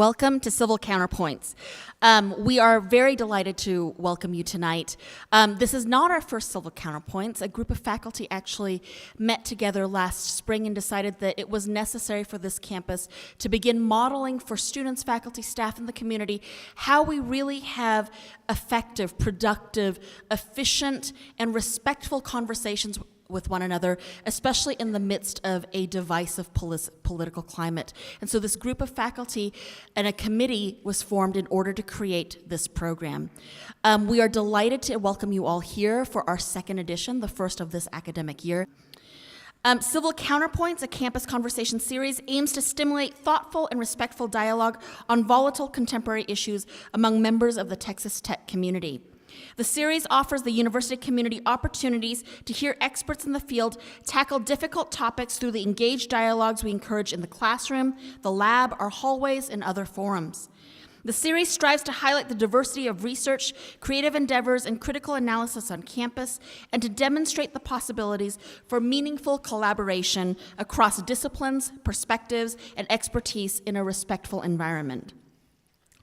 Welcome to Civil Counterpoints. We are very delighted to welcome you tonight. This is not our first Civil Counterpoints. A group of faculty actually met together last spring and decided that it was necessary for this campus to begin modeling for students, faculty, staff, and the community how we really have effective, productive, efficient, and respectful conversations with one another, especially in the midst of a divisive political climate. And so this group of faculty and a committee was formed in order to create this program. We are delighted to welcome you all here for our second edition, the first of this academic year. Civil Counterpoints, a campus conversation series, aims to stimulate thoughtful and respectful dialogue on volatile contemporary issues among members of the Texas Tech community. The series offers the university community opportunities to hear experts in the field tackle difficult topics through the engaged dialogues we encourage in the classroom, the lab, our hallways, and other forums. The series strives to highlight the diversity of research, creative endeavors, and critical analysis on campus, and to demonstrate the possibilities for meaningful collaboration across disciplines, perspectives, and expertise in a respectful environment.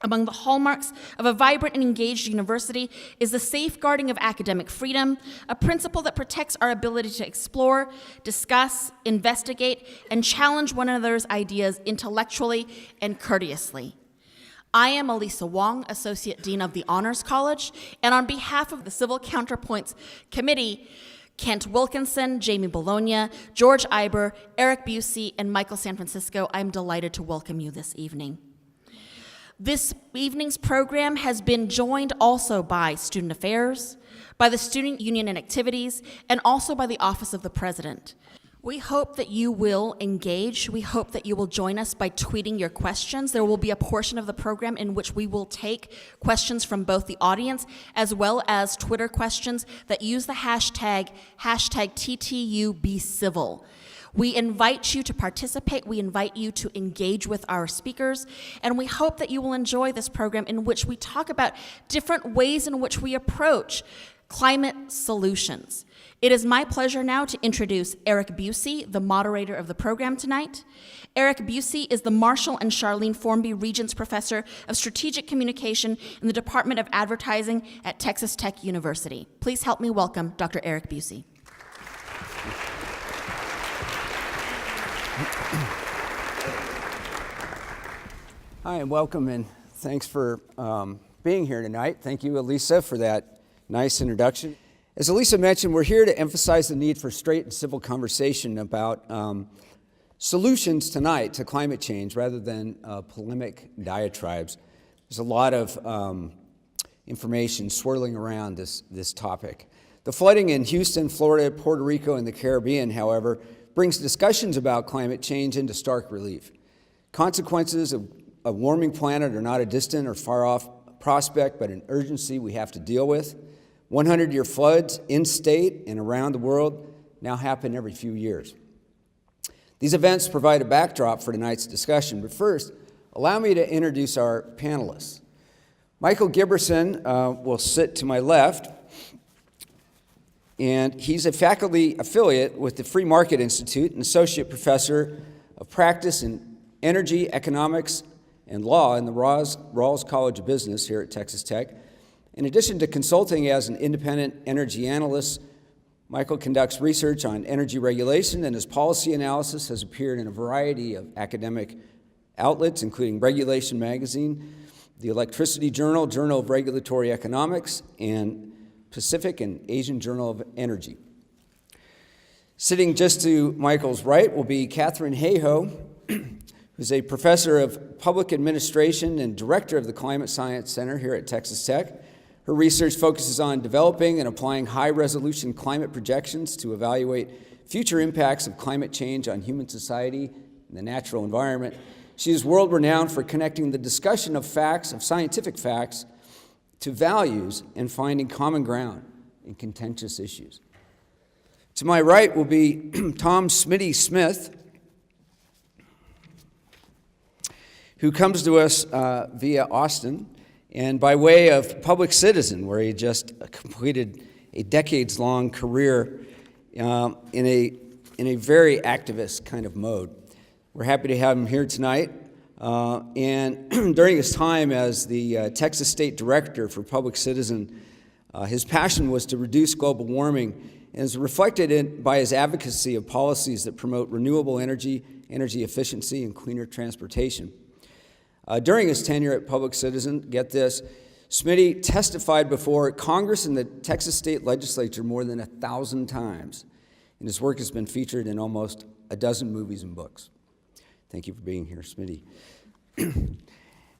Among the hallmarks of a vibrant and engaged university is the safeguarding of academic freedom, a principle that protects our ability to explore, discuss, investigate, and challenge one another's ideas intellectually and courteously. I am Elisa Wong, Associate Dean of the Honors College, and on behalf of the Civil Counterpoints Committee, Kent Wilkinson, Jamie Bologna, George Iber, Eric Busey, and Michael San Francisco, I'm delighted to welcome you this evening. This evening's program has been joined also by Student Affairs, by the Student Union and Activities, and also by the Office of the President. We hope that you will engage. We hope that you will join us by tweeting your questions. There will be a portion of the program in which we will take questions from both the audience as well as Twitter questions that use the hashtag #TTUBeCivil. We invite you to participate, we invite you to engage with our speakers, and we hope that you will enjoy this program in which we talk about different ways in which we approach climate solutions. It is my pleasure now to introduce Eric Busey, the moderator of the program tonight. Eric Busey is the Marshall and Charlene Formby Regents Professor of Strategic Communication in the Department of Advertising at Texas Tech University. Please help me welcome Dr. Eric Busey. Hi, and welcome, and thanks for being here tonight. Thank you, Elisa, for that nice introduction. As Elisa mentioned, we're here to emphasize the need for straight and civil conversation about solutions tonight to climate change rather than polemic diatribes. There's a lot of information swirling around this topic. The flooding in Houston, Florida, Puerto Rico, and the Caribbean, however, brings discussions about climate change into stark relief. Consequences of a warming planet are not a distant or far-off prospect, but an urgency we have to deal with. 100-year floods in state and around the world now happen every few years. These events provide a backdrop for tonight's discussion, but first, allow me to introduce our panelists. Michael Giberson will sit to my left, and he's a faculty affiliate with the Free Market Institute and associate professor of practice in energy, economics, and law in the Rawls College of Business here at Texas Tech. In addition to consulting as an independent energy analyst, Michael conducts research on energy regulation, and his policy analysis has appeared in a variety of academic outlets, including Regulation Magazine, the Electricity Journal, Journal of Regulatory Economics, and Pacific and Asian Journal of Energy. Sitting just to Michael's right will be Catherine Hayhoe, who's a professor of public administration and director of the Climate Science Center here at Texas Tech. Her research focuses on developing and applying high-resolution climate projections to evaluate future impacts of climate change on human society and the natural environment. She is world-renowned for connecting the discussion of facts, of scientific facts, to values and finding common ground in contentious issues. To my right will be Tom Smitty Smith, who comes to us via Austin and by way of public citizen, where he just completed a decades-long career in a very activist kind of mode. We're happy to have him here tonight. And during his time as the Texas State Director for Public Citizen, his passion was to reduce global warming and is reflected by his advocacy of policies that promote renewable energy, energy efficiency, and cleaner transportation. During his tenure at Public Citizen, get this, Smitty testified before Congress and the Texas State Legislature more than 1,000 times, and his work has been featured in almost a dozen movies and books. Thank you for being here, Smitty.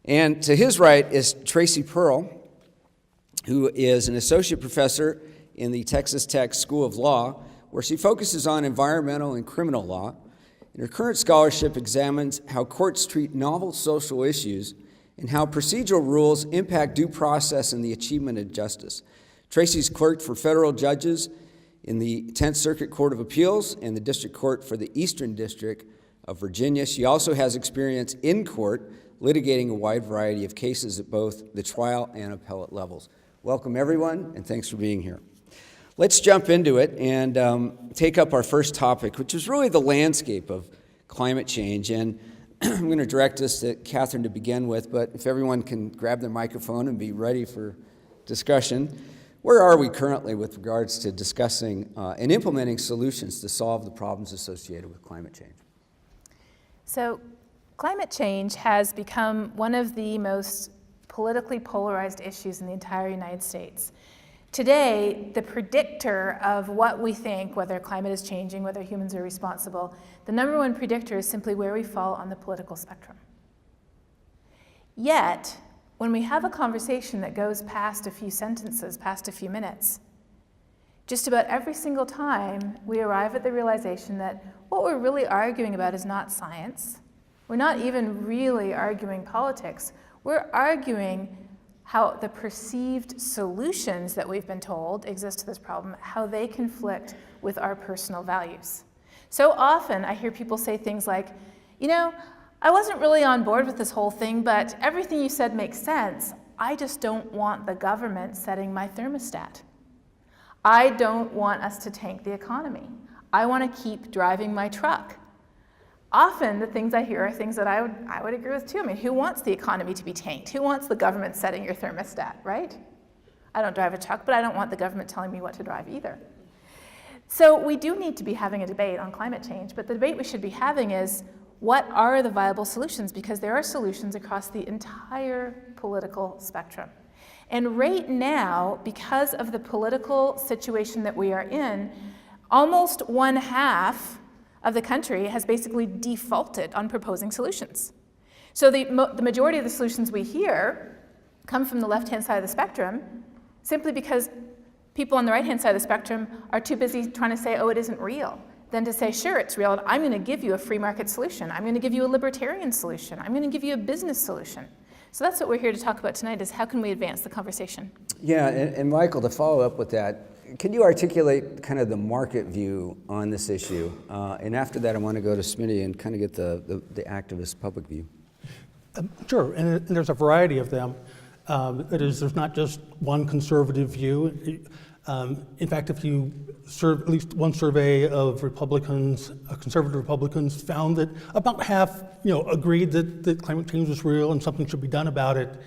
And to his right is Tracy Pearl, who is an associate professor in the Texas Tech School of Law, where she focuses on environmental and criminal law. And her current scholarship examines how courts treat novel social issues and how procedural rules impact due process and the achievement of justice. Tracy's clerked for federal judges in the 10th Circuit Court of Appeals and the District Court for the Eastern District of Virginia. She also has experience in court litigating a wide variety of cases at both the trial and appellate levels. Welcome, everyone, and thanks for being here. Let's jump into it and take up our first topic, which is really the landscape of climate change. And I'm going to direct this to Catherine to begin with, but if everyone can grab their microphone and be ready for discussion. Where are we currently with regards to discussing and implementing solutions to solve the problems associated with climate change? So climate change has become one of the most politically polarized issues in the entire United States. Today, the predictor of what we think, whether climate is changing, whether humans are responsible, the number one predictor is simply where we fall on the political spectrum. Yet, when we have a conversation that goes past a few sentences, past a few minutes, just about every single time we arrive at the realization that what we're really arguing about is not science. We're not even really arguing politics. We're arguing how the perceived solutions that we've been told exist to this problem, how they conflict with our personal values. So often I hear people say things like, you know, I wasn't really on board with this whole thing, but everything you said makes sense. I just don't want the government setting my thermostat. I don't want us to tank the economy. I want to keep driving my truck. Often the things I hear are things that I would agree with too. I mean, who wants the economy to be tanked? Who wants the government setting your thermostat, right? I don't drive a truck, but I don't want the government telling me what to drive either. So we do need to be having a debate on climate change, but the debate we should be having is, what are the viable solutions? Because there are solutions across the entire political spectrum. And right now, because of the political situation that we are in, almost 1/2 of the country has basically defaulted on proposing solutions. So the majority of the solutions we hear come from the left-hand side of the spectrum simply because people on the right-hand side of the spectrum are too busy trying to say, oh, it isn't real, than to say, sure, it's real, and I'm going to give you a free market solution. I'm going to give you a libertarian solution. I'm going to give you a business solution. So that's what we're here to talk about tonight, is how can we advance the conversation? Yeah, and Michael, to follow up with that, can you articulate kind of the market view on this issue? And after that, I want to go to Smitty and kind of get the activist public view. Sure, and there's a variety of them. There's not just one conservative view. In fact, if you serve at least one survey of Republicans, conservative Republicans, found that about half, agreed that climate change is real and something should be done about it.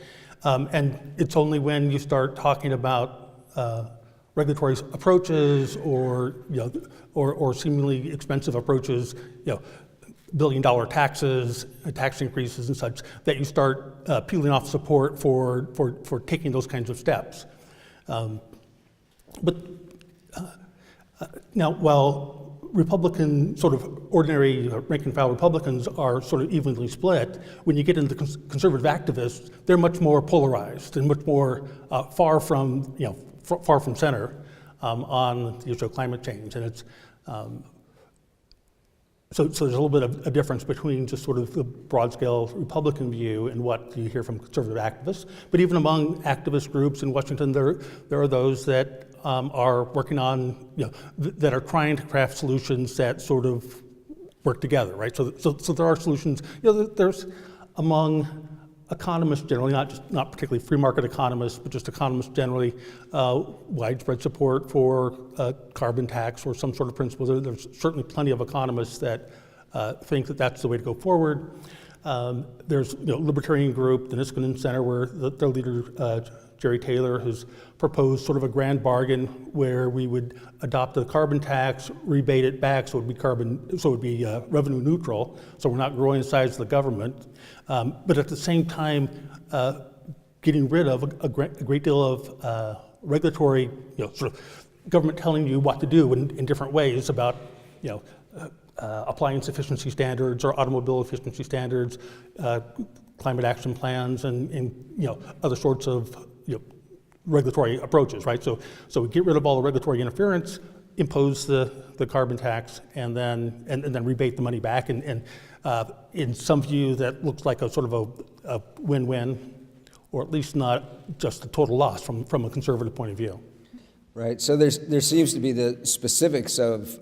And it's only when you start talking about regulatory approaches or seemingly expensive approaches, billion-dollar taxes, tax increases and such, that you start peeling off support for taking those kinds of steps. But now, while Republican, sort of ordinary rank-and-file Republicans are sort of evenly split, when you get into the conservative activists, they're much more polarized and much more far from center on the issue of climate change. And it's so there's a little bit of a difference between just sort of the broad-scale Republican view and what you hear from conservative activists. But even among activist groups in Washington, there are those that are working on, that are trying to craft solutions that sort of work together, right? So there are solutions. There's among economists generally, not particularly free market economists, but just economists generally, widespread support for a carbon tax or some sort of principle. There's certainly plenty of economists that think that that's the way to go forward. There's libertarian group, the Niskanen Center, where their leader, Jerry Taylor, has proposed sort of a grand bargain where we would adopt a carbon tax, rebate it back, so it would be revenue neutral, so we're not growing the size of the government, but at the same time getting rid of a great deal of regulatory, sort of government telling you what to do in different ways about, appliance efficiency standards or automobile efficiency standards, climate action plans, and other sorts of regulatory approaches, right? So we get rid of all the regulatory interference, impose the carbon tax, and then rebate the money back. And in some view, that looks like a sort of a win-win, or at least not just a total loss from a conservative point of view. Right. So there seems to be the specifics of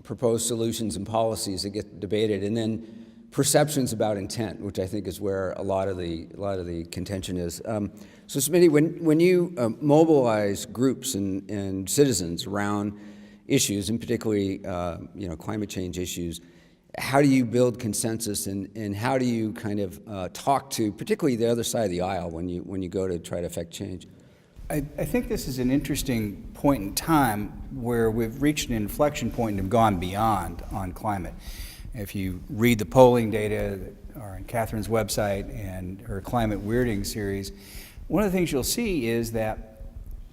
proposed solutions and policies that get debated, and then perceptions about intent, which I think is where a lot of the contention is. So, Smitty, when you mobilize groups and citizens around issues, and particularly climate change issues, how do you build consensus, and how do you kind of talk to particularly the other side of the aisle when you go to try to affect change? I think this is an interesting point in time where we've reached an inflection point and have gone beyond on climate. If you read the polling data that are on Catherine's website and her Climate Weirding series, one of the things you'll see is that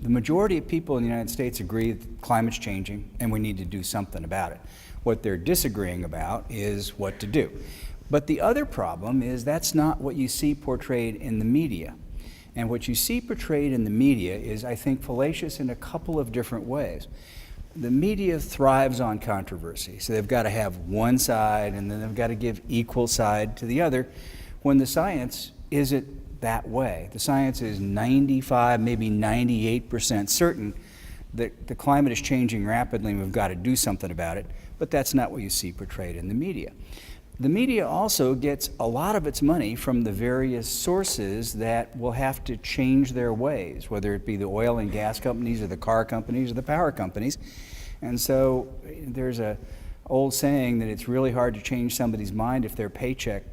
the majority of people in the United States agree that climate's changing and we need to do something about it. What they're disagreeing about is what to do. But the other problem is that's not what you see portrayed in the media. And what you see portrayed in the media is, I think, fallacious in a couple of different ways. The media thrives on controversy, so they've got to have one side and then they've got to give equal side to the other, when the science isn't that way. The science is 95, maybe 98% certain that the climate is changing rapidly and we've got to do something about it, but that's not what you see portrayed in the media. The media also gets a lot of its money from the various sources that will have to change their ways, whether it be the oil and gas companies or the car companies or the power companies. And so there's an old saying that it's really hard to change somebody's mind if their paycheck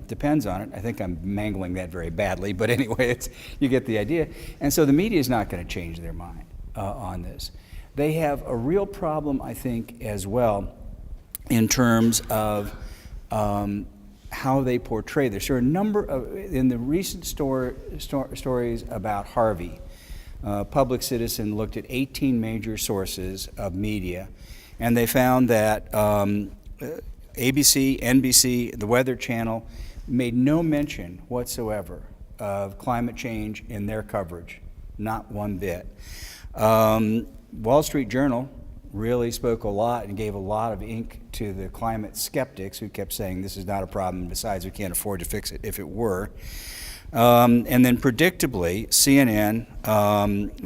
depends on it. I think I'm mangling that very badly, but anyway, you get the idea. And so the media is not going to change their mind on this. They have a real problem, I think, as well, in terms of how they portray this. There are a number of, in the recent stories about Harvey, Public Citizen looked at 18 major sources of media, and they found that ABC, NBC, the Weather Channel made no mention whatsoever of climate change in their coverage, not one bit. Wall Street Journal really spoke a lot and gave a lot of ink to the climate skeptics who kept saying this is not a problem, besides we can't afford to fix it if it were. And then predictably, CNN,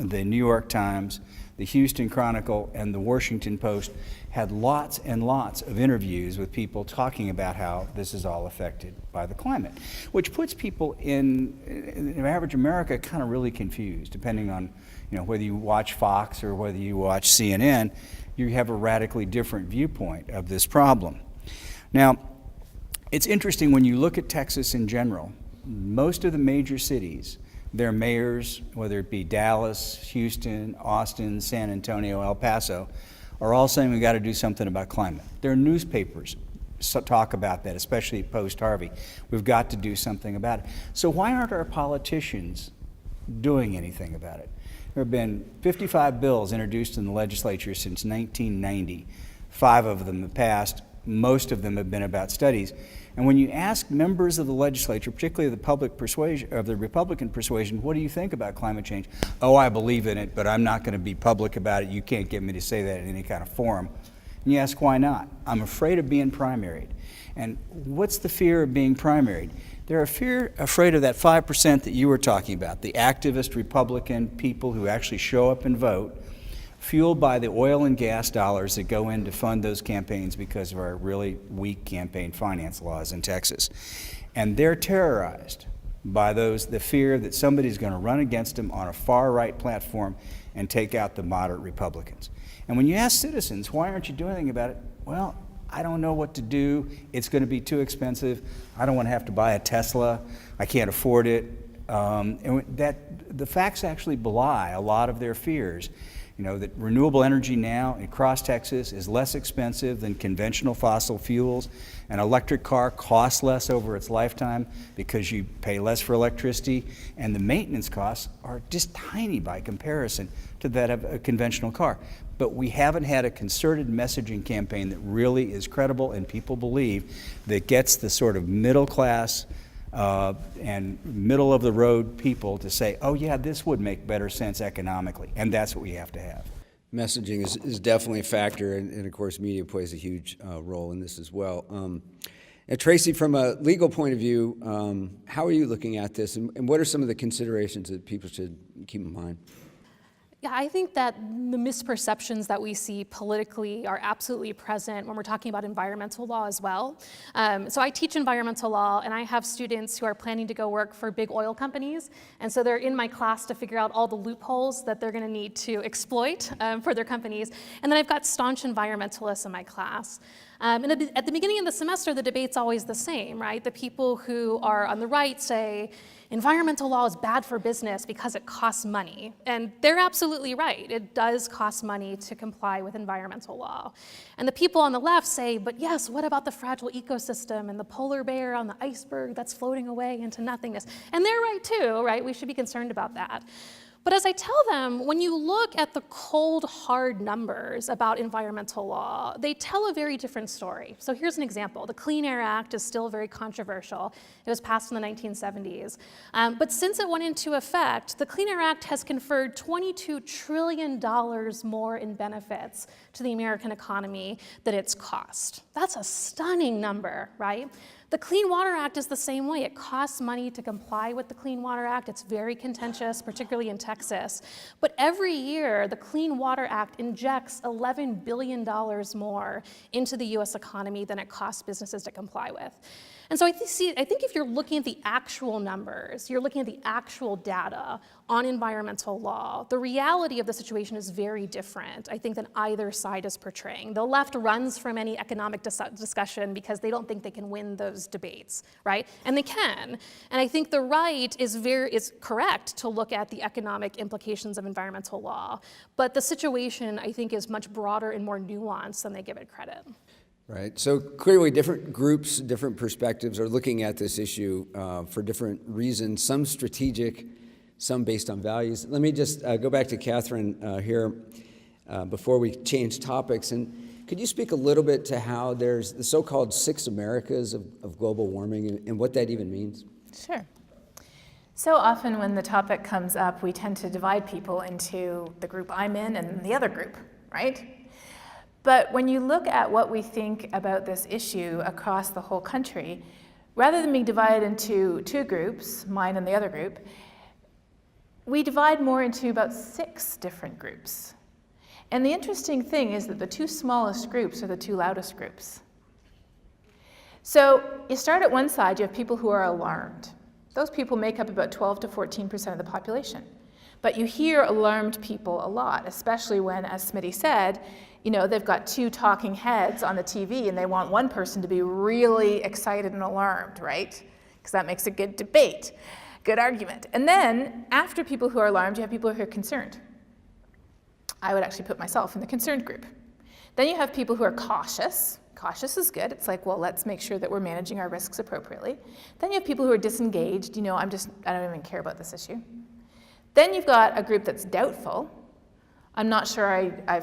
the New York Times, the Houston Chronicle, and the Washington Post had lots and lots of interviews with people talking about how this is all affected by the climate, which puts people in average America kind of really confused, depending on whether you watch Fox or whether you watch CNN. You have a radically different viewpoint of this problem. Now, it's interesting when you look at Texas in general. Most of the major cities, their mayors, whether it be Dallas, Houston, Austin, San Antonio, El Paso, are all saying we've got to do something about climate. Their newspapers talk about that, especially post-Harvey. We've got to do something about it. So why aren't our politicians doing anything about it? There have been 55 bills introduced in the legislature since 1990. 5 of them have passed. Most of them have been about studies. And when you ask members of the legislature, particularly the Republican persuasion, what do you think about climate change? Oh, I believe in it, but I'm not going to be public about it. You can't get me to say that in any kind of forum. And you ask, why not? I'm afraid of being primaried. And what's the fear of being primaried? They're afraid of that 5% that you were talking about, the activist Republican people who actually show up and vote, fueled by the oil and gas dollars that go in to fund those campaigns because of our really weak campaign finance laws in Texas. And they're terrorized by the fear that somebody's going to run against them on a far-right platform and take out the moderate Republicans. And when you ask citizens, why aren't you doing anything about it? Well, I don't know what to do. It's going to be too expensive. I don't want to have to buy a Tesla. I can't afford it. And that the facts actually belie a lot of their fears. You know, that renewable energy now across Texas is less expensive than conventional fossil fuels. An electric car costs less over its lifetime because you pay less for electricity, and the maintenance costs are just tiny by comparison to that of a conventional car. But we haven't had a concerted messaging campaign that really is credible and people believe, that gets the sort of middle class and middle of the road people to say, oh yeah, this would make better sense economically, and that's what we have to have. Messaging is definitely a factor, and of course media plays a huge role in this as well. And Tracy, from a legal point of view, how are you looking at this, and what are some of the considerations that people should keep in mind? Yeah, I think that the misperceptions that we see politically are absolutely present when we're talking about environmental law as well. So I teach environmental law, and I have students who are planning to go work for big oil companies, and so they're in my class to figure out all the loopholes that they're going to need to exploit for their companies. And then I've got staunch environmentalists in my class. And at the beginning of the semester, the debate's always the same, right? The people who are on the right say, environmental law is bad for business because it costs money. And they're absolutely right. It does cost money to comply with environmental law. And the people on the left say, but yes, what about the fragile ecosystem and the polar bear on the iceberg that's floating away into nothingness? And they're right too, right? We should be concerned about that. But as I tell them, when you look at the cold, hard numbers about environmental law, they tell a very different story. So here's an example. The Clean Air Act is still very controversial. It was passed in the 1970s. But since it went into effect, the Clean Air Act has conferred $22 trillion more in benefits to the American economy than its cost. That's a stunning number, right? The Clean Water Act is the same way. It costs money to comply with the Clean Water Act. It's very contentious, particularly in Texas. But every year, the Clean Water Act injects $11 billion more into the US economy than it costs businesses to comply with. And so I think if you're looking at the actual numbers, you're looking at the actual data on environmental law, the reality of the situation is very different, I think, than either side is portraying. The left runs from any economic discussion because they don't think they can win those debates, right? And they can. And I think the right is correct to look at the economic implications of environmental law. But the situation, I think, is much broader and more nuanced than they give it credit. Right. So clearly different groups, different perspectives are looking at this issue for different reasons, some strategic, some based on values. Let me just go back to Catherine here before we change topics. And could you speak a little bit to how there's the so-called 6 Americas of global warming and what that even means? Sure. So often when the topic comes up, we tend to divide people into the group I'm in and the other group, right? But when you look at what we think about this issue across the whole country, rather than being divided into 2 groups, mine and the other group, we divide more into about 6 different groups. And the interesting thing is that the 2 smallest groups are the 2 loudest groups. So you start at one side, you have people who are alarmed. Those people make up about 12 to 14% of the population. But you hear alarmed people a lot, especially when, as Smitty said, you know, they've got 2 talking heads on the TV and they want one person to be really excited and alarmed, right? Because that makes a good debate, good argument. And then after people who are alarmed, you have people who are concerned. I would actually put myself in the concerned group. Then you have people who are cautious. Cautious is good. It's like, well, let's make sure that we're managing our risks appropriately. Then you have people who are disengaged. You know, I don't even care about this issue. Then you've got a group that's doubtful. I'm not sure I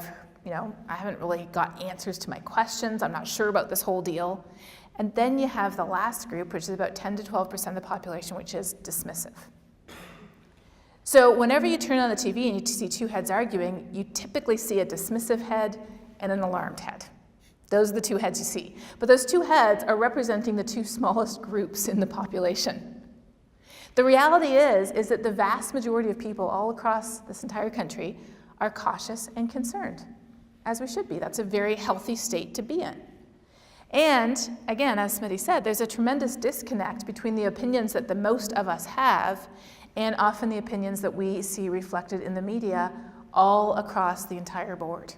haven't really got answers to my questions. I'm not sure about this whole deal. And then you have the last group, which is about 10 to 12% of the population, which is dismissive. So whenever you turn on the TV and you see 2 heads arguing, you typically see a dismissive head and an alarmed head. Those are the 2 heads you see. But those 2 heads are representing the 2 smallest groups in the population. The reality is that the vast majority of people all across this entire country are cautious and concerned, as we should be. That's a very healthy state to be in. And again, as Smitty said, there's a tremendous disconnect between the opinions that the most of us have and often the opinions that we see reflected in the media all across the entire board.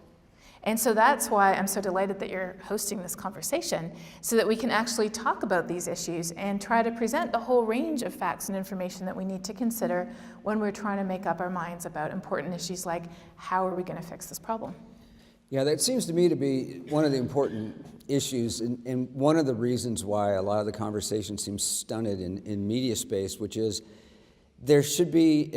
And so that's why I'm so delighted that you're hosting this conversation, so that we can actually talk about these issues and try to present the whole range of facts and information that we need to consider when we're trying to make up our minds about important issues like how are we going to fix this problem. Yeah, that seems to me to be one of the important issues, and one of the reasons why a lot of the conversation seems stunted in media space, which is there should be,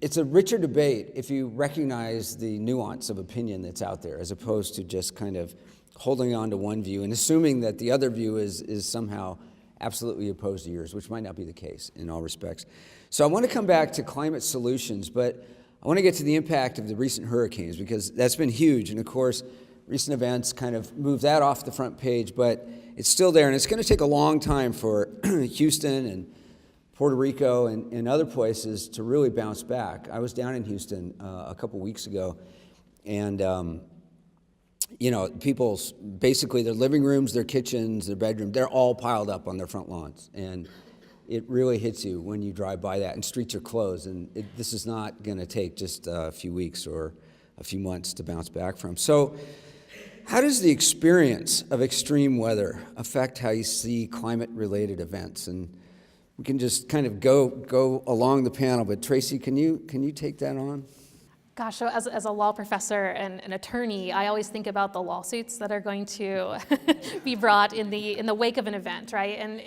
it's a richer debate if you recognize the nuance of opinion that's out there, as opposed to just kind of holding on to one view and assuming that the other view is somehow absolutely opposed to yours, which might not be the case in all respects. So I want to come back to climate solutions, but I want to get to the impact of the recent hurricanes, because that's been huge. And of course, recent events kind of moved that off the front page, but it's still there. And it's going to take a long time for Houston and Puerto Rico and other places to really bounce back. I was down in Houston a couple weeks ago, and people's, basically their living rooms, their kitchens, their bedrooms, they're all piled up on their front lawns. And it really hits you when you drive by that, and streets are closed. And this is not going to take just a few weeks or a few months to bounce back from. So how does the experience of extreme weather affect how you see climate-related events? And we can just kind of go along the panel, but Tracy, can you take that on? Gosh, so as a law professor and an attorney, I always think about the lawsuits that are going to be brought in the wake of an event, right? And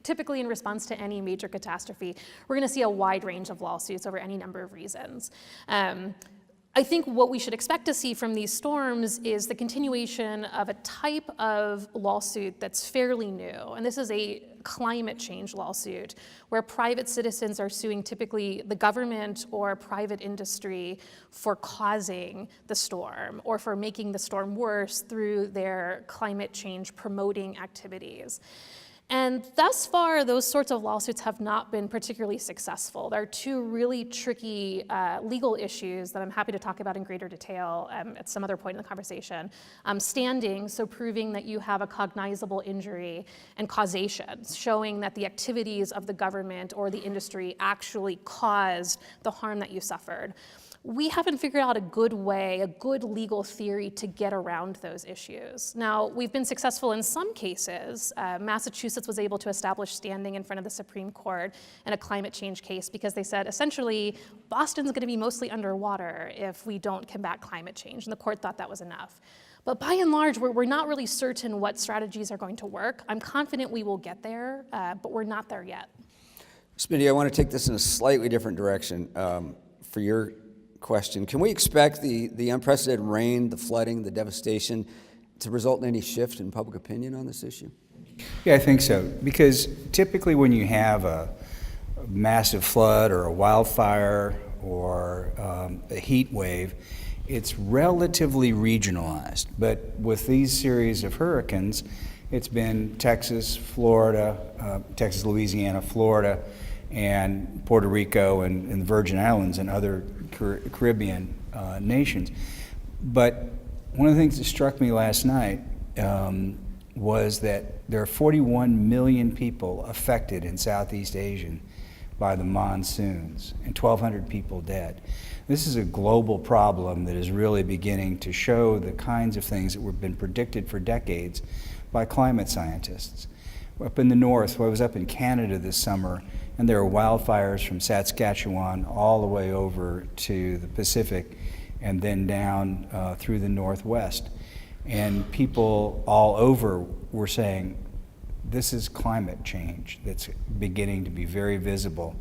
typically in response to any major catastrophe, we're going to see a wide range of lawsuits over any number of reasons. I think what we should expect to see from these storms is the continuation of a type of lawsuit that's fairly new. And this is a climate change lawsuit where private citizens are suing typically the government or private industry for causing the storm or for making the storm worse through their climate change promoting activities. And thus far, those sorts of lawsuits have not been particularly successful. There are two really tricky legal issues that I'm happy to talk about in greater detail at some other point in the conversation. Standing, so proving that you have a cognizable injury, and causation, showing that the activities of the government or the industry actually caused the harm that you suffered. We haven't figured out a good way, a good legal theory to get around those issues. Now, we've been successful in some cases. Massachusetts was able to establish standing in front of the Supreme Court in a climate change case because they said, essentially, Boston's going to be mostly underwater if we don't combat climate change, and the court thought that was enough. But by and large, we're not really certain what strategies are going to work. I'm confident we will get there, but we're not there yet. Smitty, I want to take this in a slightly different direction for your question. Can we expect the unprecedented rain, the flooding, the devastation to result in any shift in public opinion on this issue? Yeah, I think so. Because typically when you have a massive flood or a wildfire or a heat wave, it's relatively regionalized. But with these series of hurricanes, it's been Texas, Florida, Texas, Louisiana, Florida, and Puerto Rico and the Virgin Islands and other Caribbean nations. But one of the things that struck me last night was that there are 41 million people affected in Southeast Asia by the monsoons and 1,200 people dead. This is a global problem that is really beginning to show the kinds of things that have been predicted for decades by climate scientists. Up in the north, I was up in Canada this summer, and there are wildfires from Saskatchewan all the way over to the Pacific and then down through the Northwest. And people all over were saying, this is climate change that's beginning to be very visible.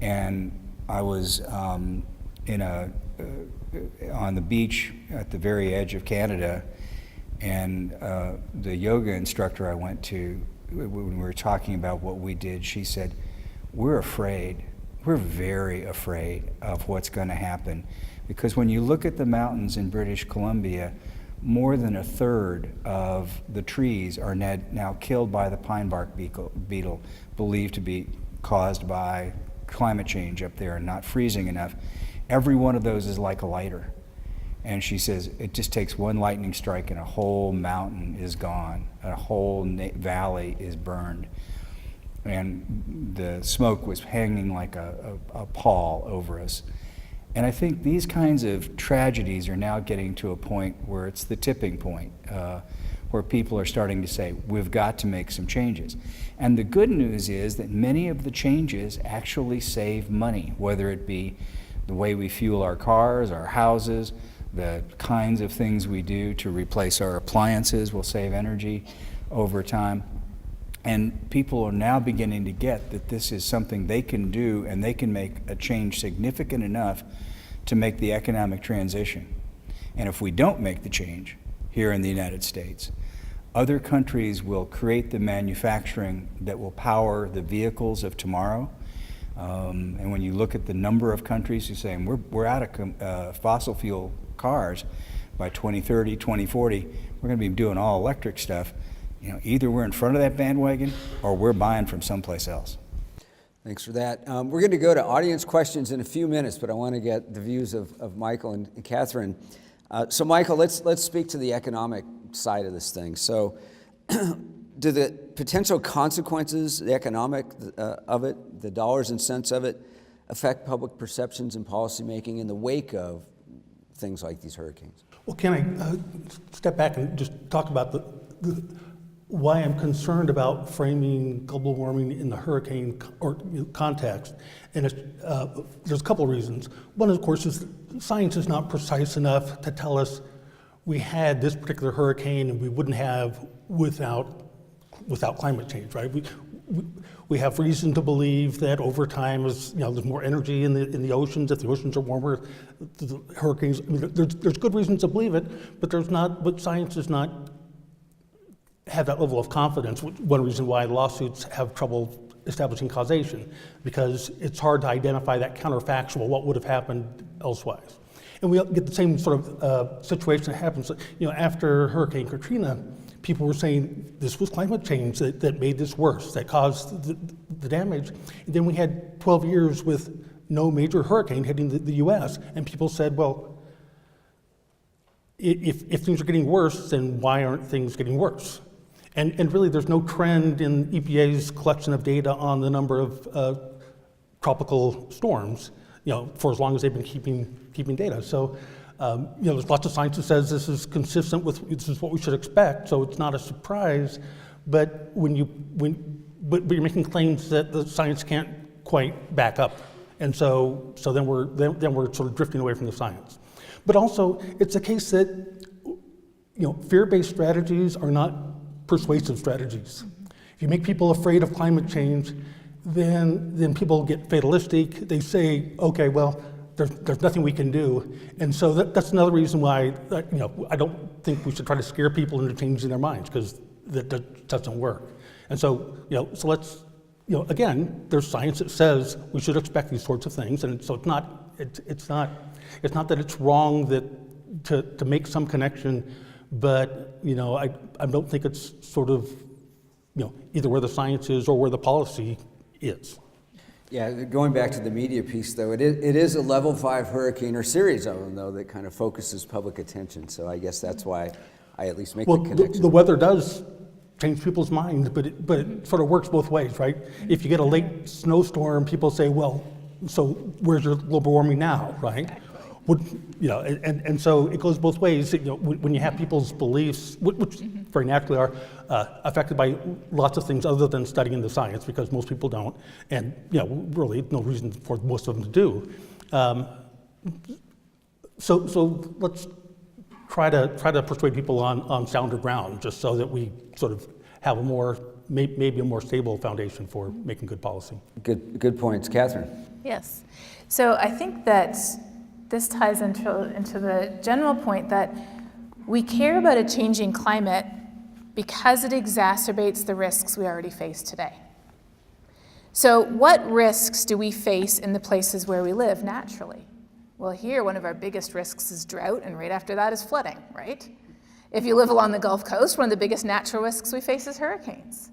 And I was on the beach at the very edge of Canada, and the yoga instructor I went to, when we were talking about what we did, she said, we're afraid. We're very afraid of what's going to happen. Because when you look at the mountains in British Columbia, more than a third of the trees are now killed by the pine bark beetle, believed to be caused by climate change up there and not freezing enough. Every one of those is like a lighter. And she says it just takes one lightning strike and a whole mountain is gone, a whole valley is burned. And the smoke was hanging like a pall over us. And I think these kinds of tragedies are now getting to a point where it's the tipping point, where people are starting to say, we've got to make some changes. And the good news is that many of the changes actually save money, whether it be the way we fuel our cars, our houses, the kinds of things we do to replace our appliances will save energy over time. And people are now beginning to get that this is something they can do, and they can make a change significant enough to make the economic transition. And if we don't make the change here in the United States, other countries will create the manufacturing that will power the vehicles of tomorrow. And when you look at the number of countries who are saying we're out of fossil fuel cars by 2030, 2040, we're going to be doing all electric stuff. You know, either we're in front of that bandwagon or we're buying from someplace else. Thanks for that. We're going to go to audience questions in a few minutes, but I want to get the views of Michael and Catherine. So Michael, let's speak to the economic side of this thing. So do the potential consequences, the economic of it, the dollars and cents of it, affect public perceptions and policymaking in the wake of things like these hurricanes? Well, can I step back and just talk about why I'm concerned about framing global warming in the hurricane context? And there's a couple of reasons. One, of course, is science is not precise enough to tell us we had this particular hurricane and we wouldn't have without climate change, right? We have reason to believe that over time, as there's more energy in the oceans. If the oceans are warmer, the hurricanes. I mean, there's good reasons to believe it, but But science does not have that level of confidence. One reason why lawsuits have trouble establishing causation, because it's hard to identify that counterfactual, what would have happened elsewise. And we get the same sort of situation that happens, after Hurricane Katrina. People were saying this was climate change that made this worse, that caused the damage. And then we had 12 years with no major hurricane hitting the U.S., and people said, well, if things are getting worse, then why aren't things getting worse? And really, there's no trend in EPA's collection of data on the number of tropical storms, for as long as they've been keeping data. So, there's lots of science that says this is consistent with this is what we should expect. So it's not a surprise. But but you're making claims that the science can't quite back up, and so then we're sort of drifting away from the science. But also, it's a case that fear-based strategies are not persuasive strategies. If you make people afraid of climate change, then people get fatalistic. They say, okay, well, there's nothing we can do. And so that's another reason why I don't think we should try to scare people into changing their minds, because that doesn't work. And so so let's again, there's science that says we should expect these sorts of things, and so it's not that it's wrong to make some connection. But I don't think it's sort of either where the science is or where the policy is. Yeah, going back to the media piece, though, it is a level 5 hurricane, or series of them, though, that kind of focuses public attention. So I guess that's why I at least make the connection. The weather does change people's minds, but it sort of works both ways, right? If you get a late snowstorm, people say, well, so where's your global warming now, right? And so it goes both ways. When you have people's beliefs, which very naturally are affected by lots of things other than studying the science, because most people don't, and really no reason for most of them to do. So let's try to persuade people on sounder ground, just so that we sort of have maybe a more stable foundation for making good policy. Good points, Catherine. Yes. So I think that this ties into the general point that we care about a changing climate because it exacerbates the risks we already face today. So what risks do we face in the places where we live naturally? Well, here, one of our biggest risks is drought, and right after that is flooding, right? If you live along the Gulf Coast, one of the biggest natural risks we face is hurricanes.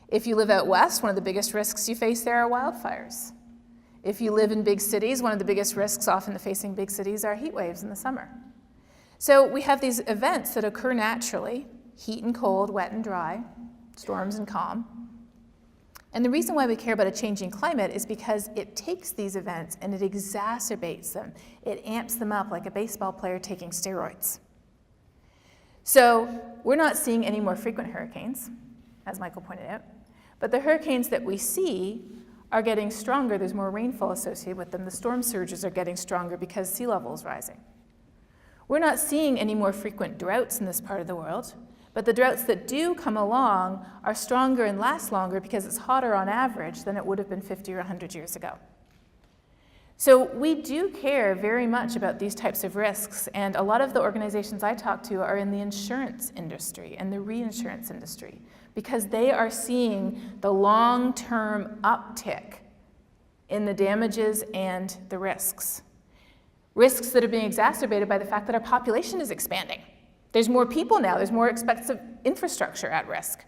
If you live out west, one of the biggest risks you face there are wildfires. If you live in big cities, one of the biggest risks often facing big cities are heat waves in the summer. So we have these events that occur naturally, heat and cold, wet and dry, storms and calm. And the reason why we care about a changing climate is because it takes these events and it exacerbates them. It amps them up like a baseball player taking steroids. So we're not seeing any more frequent hurricanes, as Michael pointed out, but the hurricanes that we see are getting stronger. There's more rainfall associated with them. The storm surges are getting stronger because sea level is rising. We're not seeing any more frequent droughts in this part of the world, but the droughts that do come along are stronger and last longer because it's hotter on average than it would have been 50 or 100 years ago. So we do care very much about these types of risks, and a lot of the organizations I talk to are in the insurance industry and the reinsurance industry because they are seeing the long-term uptick in the damages and the risks. Risks that are being exacerbated by the fact that our population is expanding. There's more people now, there's more expensive infrastructure at risk.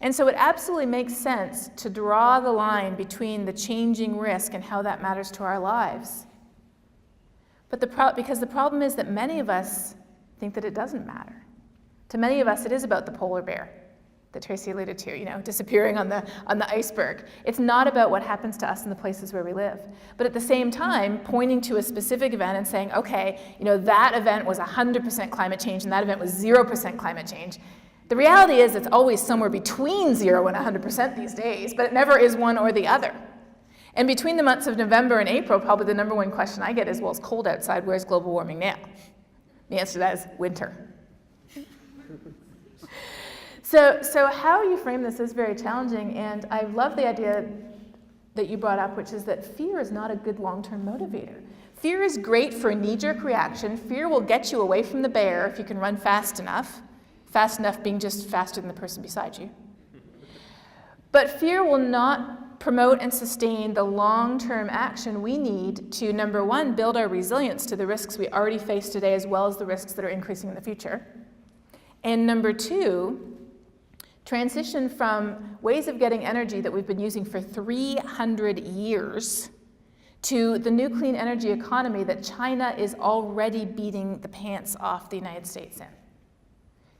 And so it absolutely makes sense to draw the line between the changing risk and how that matters to our lives. But because the problem is that many of us think that it doesn't matter. To many of us, it is about the polar bear that Tracy alluded to, disappearing on the iceberg. It's not about what happens to us in the places where we live. But at the same time, pointing to a specific event and saying, okay, that event was 100% climate change and that event was 0% climate change. The reality is it's always somewhere between 0 and 100% these days, but it never is one or the other. And between the months of November and April, probably the number one question I get is, well, it's cold outside, where's global warming now? The answer to that is winter. So how you frame this is very challenging, and I love the idea that you brought up, which is that fear is not a good long-term motivator. Fear is great for a knee-jerk reaction. Fear will get you away from the bear if you can run fast enough being just faster than the person beside you. But fear will not promote and sustain the long-term action we need to, number one, build our resilience to the risks we already face today as well as the risks that are increasing in the future. And number two, transition from ways of getting energy that we've been using for 300 years to the new clean energy economy that China is already beating the pants off the United States in.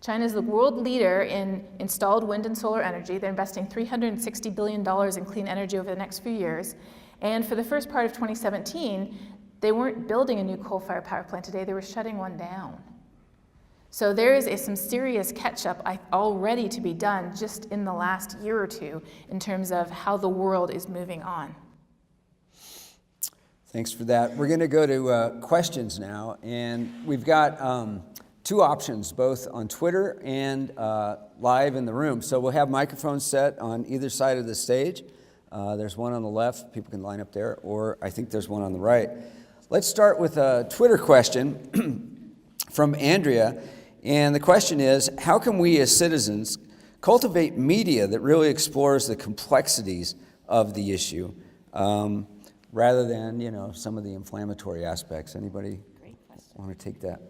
China is the world leader in installed wind and solar energy. They're investing $360 billion in clean energy over the next few years. And for the first part of 2017, they weren't building a new coal-fired power plant today, they were shutting one down. So there is some serious catch-up already to be done just in the last year or two in terms of how the world is moving on. Thanks for that. We're going to go to questions now, and we've got two options, both on Twitter and live in the room. So we'll have microphones set on either side of the stage. There's one on the left, people can line up there, or I think there's one on the right. Let's start with a Twitter question from Andrea. And the question is, how can we as citizens cultivate media that really explores the complexities of the issue rather than, some of the inflammatory aspects? Anybody want to take that?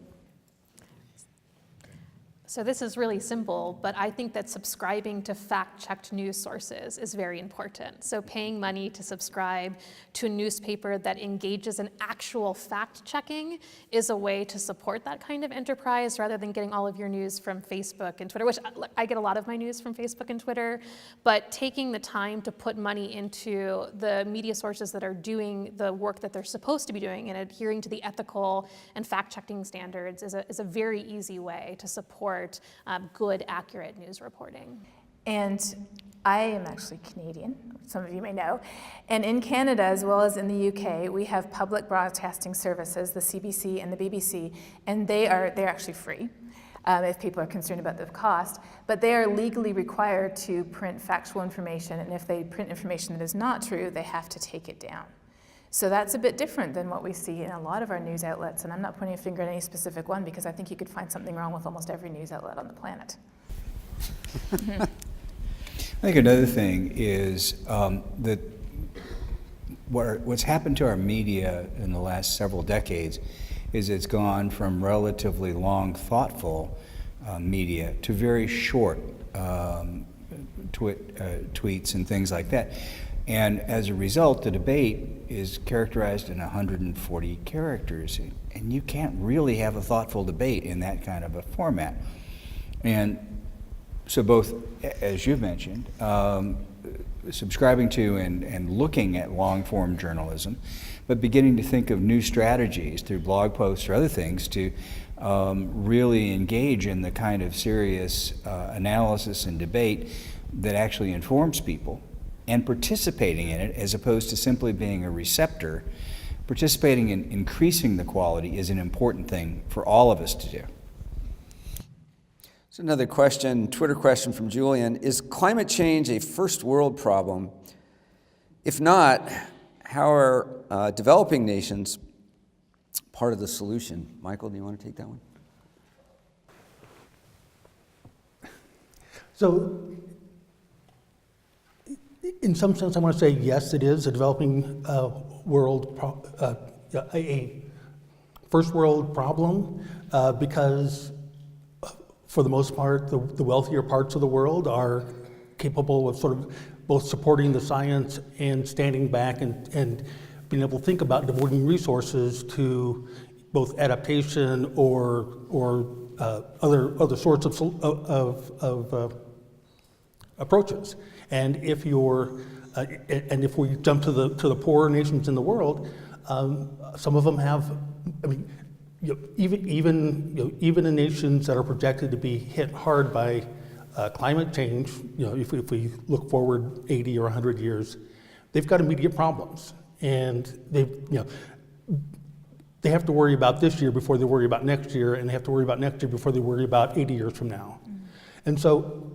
So this is really simple, but I think that subscribing to fact-checked news sources is very important. So paying money to subscribe to a newspaper that engages in actual fact-checking is a way to support that kind of enterprise rather than getting all of your news from Facebook and Twitter, which I get a lot of my news from Facebook and Twitter, but taking the time to put money into the media sources that are doing the work that they're supposed to be doing and adhering to the ethical and fact-checking standards is a very easy way to support good, accurate news reporting. And I am actually Canadian, some of you may know. And in Canada, as well as in the UK, we have public broadcasting services, the CBC and the BBC, and they're actually free if people are concerned about the cost. But they are legally required to print factual information, and if they print information that is not true, they have to take it down. So that's a bit different than what we see in a lot of our news outlets, and I'm not pointing a finger at any specific one because I think you could find something wrong with almost every news outlet on the planet. I think another thing is that what's happened to our media in the last several decades is it's gone from relatively long, thoughtful media to very short tweets and things like that. And as a result, the debate is characterized in 140 characters, and you can't really have a thoughtful debate in that kind of a format. And so both, as you've mentioned, subscribing to and looking at long-form journalism, but beginning to think of new strategies through blog posts or other things to really engage in the kind of serious analysis and debate that actually informs people, and participating in it as opposed to simply being a receptor. Participating in increasing the quality is an important thing for all of us to do. So another question, Twitter question from Julian. Is climate change a first world problem? If not, how are developing nations part of the solution? Michael, do you want to take that one? So, in some sense, I want to say yes, it is a developing a first world problem because, for the most part, the wealthier parts of the world are capable of sort of both supporting the science and standing back and being able to think about devoting resources to both adaptation or other sorts of approaches. And if we jump to the poorer nations in the world, some of them have. I mean, even in nations that are projected to be hit hard by climate change, if we look forward 80 or 100 years, they've got immediate problems, and they have to worry about this year before they worry about next year, and they have to worry about next year before they worry about 80 years from now. And so,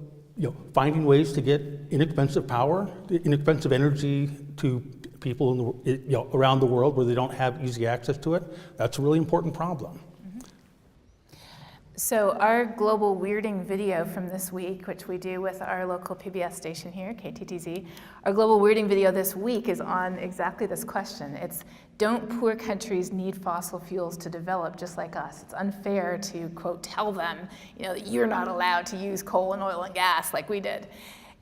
finding ways to get inexpensive power, inexpensive energy to people around the world where they don't have easy access to it, that's a really important problem. So our global weirding video from this week, which we do with our local PBS station here, KTTZ, our global weirding video this week is on exactly this question. It's, don't poor countries need fossil fuels to develop just like us? It's unfair to, quote, tell them, that you're not allowed to use coal and oil and gas like we did.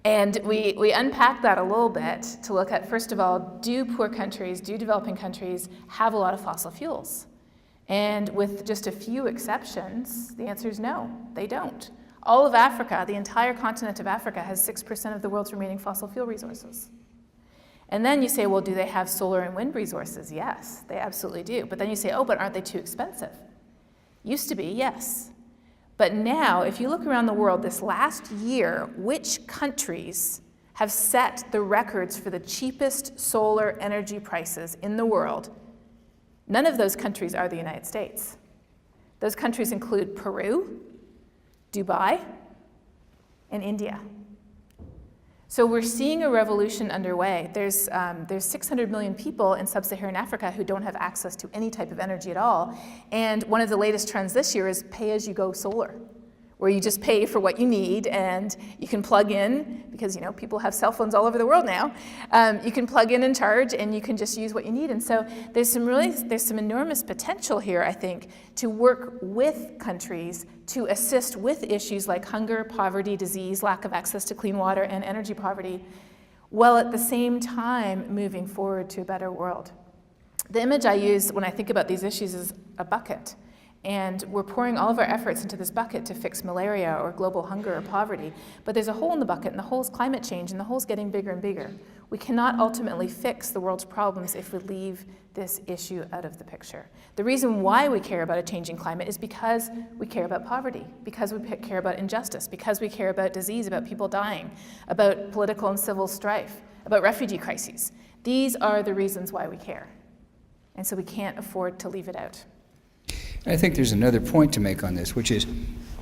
And we unpack that a little bit to look at, first of all, do developing countries have a lot of fossil fuels? And with just a few exceptions, the answer is no, they don't. All of Africa, the entire continent of Africa, has 6% of the world's remaining fossil fuel resources. And then you say, well, do they have solar and wind resources? Yes, they absolutely do. But then you say, oh, but aren't they too expensive? Used to be, yes. But now, if you look around the world this last year, which countries have set the records for the cheapest solar energy prices in the world? None of those countries are the United States. Those countries include Peru, Dubai, and India. So we're seeing a revolution underway. There's 600 million people in sub-Saharan Africa who don't have access to any type of energy at all. And one of the latest trends this year is pay-as-you-go solar, where you just pay for what you need and you can plug in, because people have cell phones all over the world now. You can plug in and charge, and you can just use what you need. And so there's some enormous potential here, I think, to work with countries to assist with issues like hunger, poverty, disease, lack of access to clean water, and energy poverty, while at the same time moving forward to a better world. The image I use when I think about these issues is a bucket. And we're pouring all of our efforts into this bucket to fix malaria or global hunger or poverty. But there's a hole in the bucket, and the hole is climate change, and the hole's getting bigger and bigger. We cannot ultimately fix the world's problems if we leave this issue out of the picture. The reason why we care about a changing climate is because we care about poverty, because we care about injustice, because we care about disease, about people dying, about political and civil strife, about refugee crises. These are the reasons why we care. And so we can't afford to leave it out. I think there's another point to make on this, which is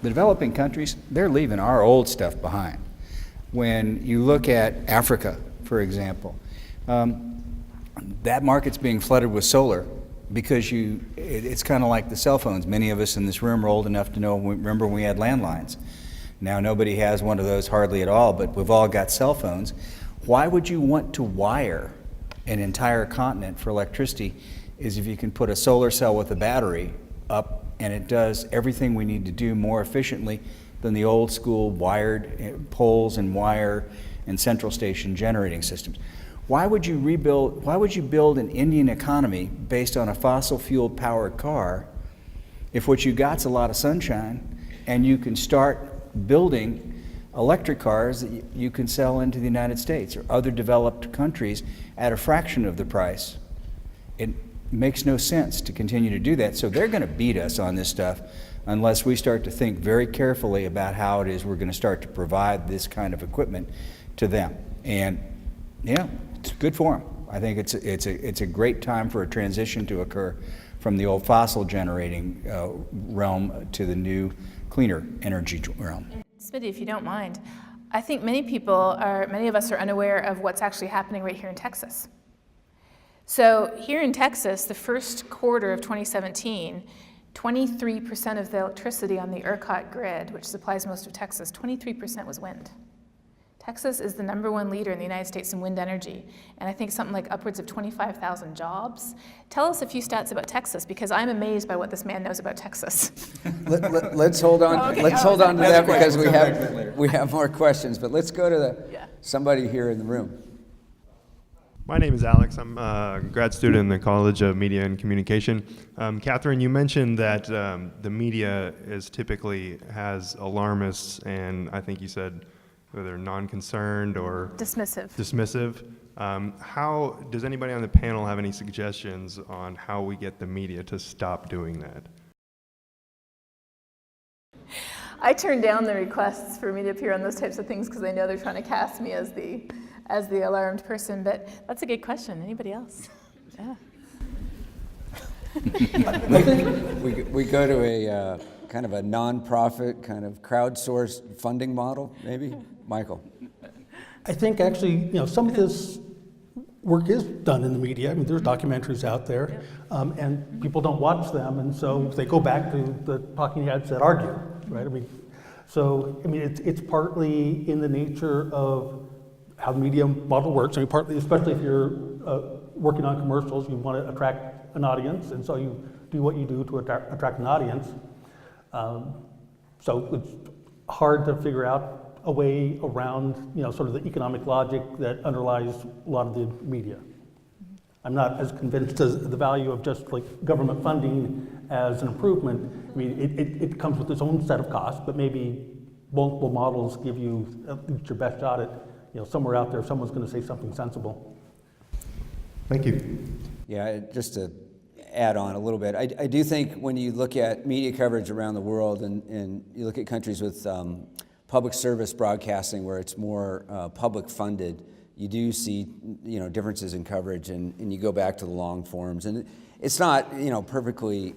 the developing countries, they're leaving our old stuff behind. When you look at Africa, for example, that market's being flooded with solar because it's kind of like the cell phones. Many of us in this room are old enough to remember when we had landlines. Now nobody has one of those hardly at all, but we've all got cell phones. Why would you want to wire an entire continent for electricity is if you can put a solar cell with a battery up, and it does everything we need to do more efficiently than the old school wired poles and wire and central station generating systems. Why would you build an Indian economy based on a fossil fuel powered car if what you got's a lot of sunshine and you can start building electric cars that you can sell into the United States or other developed countries at a fraction of the price. It makes no sense to continue to do that. So they're going to beat us on this stuff unless we start to think very carefully about how it is we're going to start to provide this kind of equipment to them. And yeah, it's good for them. I think it's a great time for a transition to occur from the old fossil generating realm to the new cleaner energy realm. Smitty, if you don't mind, I think many of us are unaware of what's actually happening right here in Texas. So here in Texas, the first quarter of 2017, 23% of the electricity on the ERCOT grid, which supplies most of Texas, 23% was wind. Texas is the #1 leader in the United States in wind energy, and I think something like upwards of 25,000 jobs. Tell us a few stats about Texas, because I'm amazed by what this man knows about Texas. Let's hold on. Okay. Let's hold on to that because We'll come back to that later. we have more questions. But let's go to somebody here in the room. My name is Alex. I'm a grad student in the College of Media and Communication. Catherine, you mentioned that the media typically has alarmists, and I think you said whether non-concerned or dismissive. How does anybody on the panel have any suggestions on how we get the media to stop doing that? I turn down the requests for me to appear on those types of things because I know they're trying to cast me as the alarmed person, but that's a good question. Anybody else? Yeah. We go to a kind of a nonprofit, kind of crowdsourced funding model, maybe? Michael. I think actually, some of this work is done in the media. I mean, there's documentaries out there, and people don't watch them, and so they go back to the talking heads that argue, right? It's partly in the nature of how the media model works. I mean, partly, especially if you're working on commercials, you want to attract an audience, and so you do what you do to attract an audience. So it's hard to figure out a way around, sort of the economic logic that underlies a lot of the media. I'm not as convinced as the value of just like government funding as an improvement. I mean, it comes with its own set of costs, but maybe multiple models give you at least your best shot at, somewhere out there, someone's going to say something sensible. Thank you. Yeah, just to add on a little bit, I do think when you look at media coverage around the world and you look at countries with public service broadcasting where it's more public funded, you do see differences in coverage, and you go back to the long forms, and it's not perfectly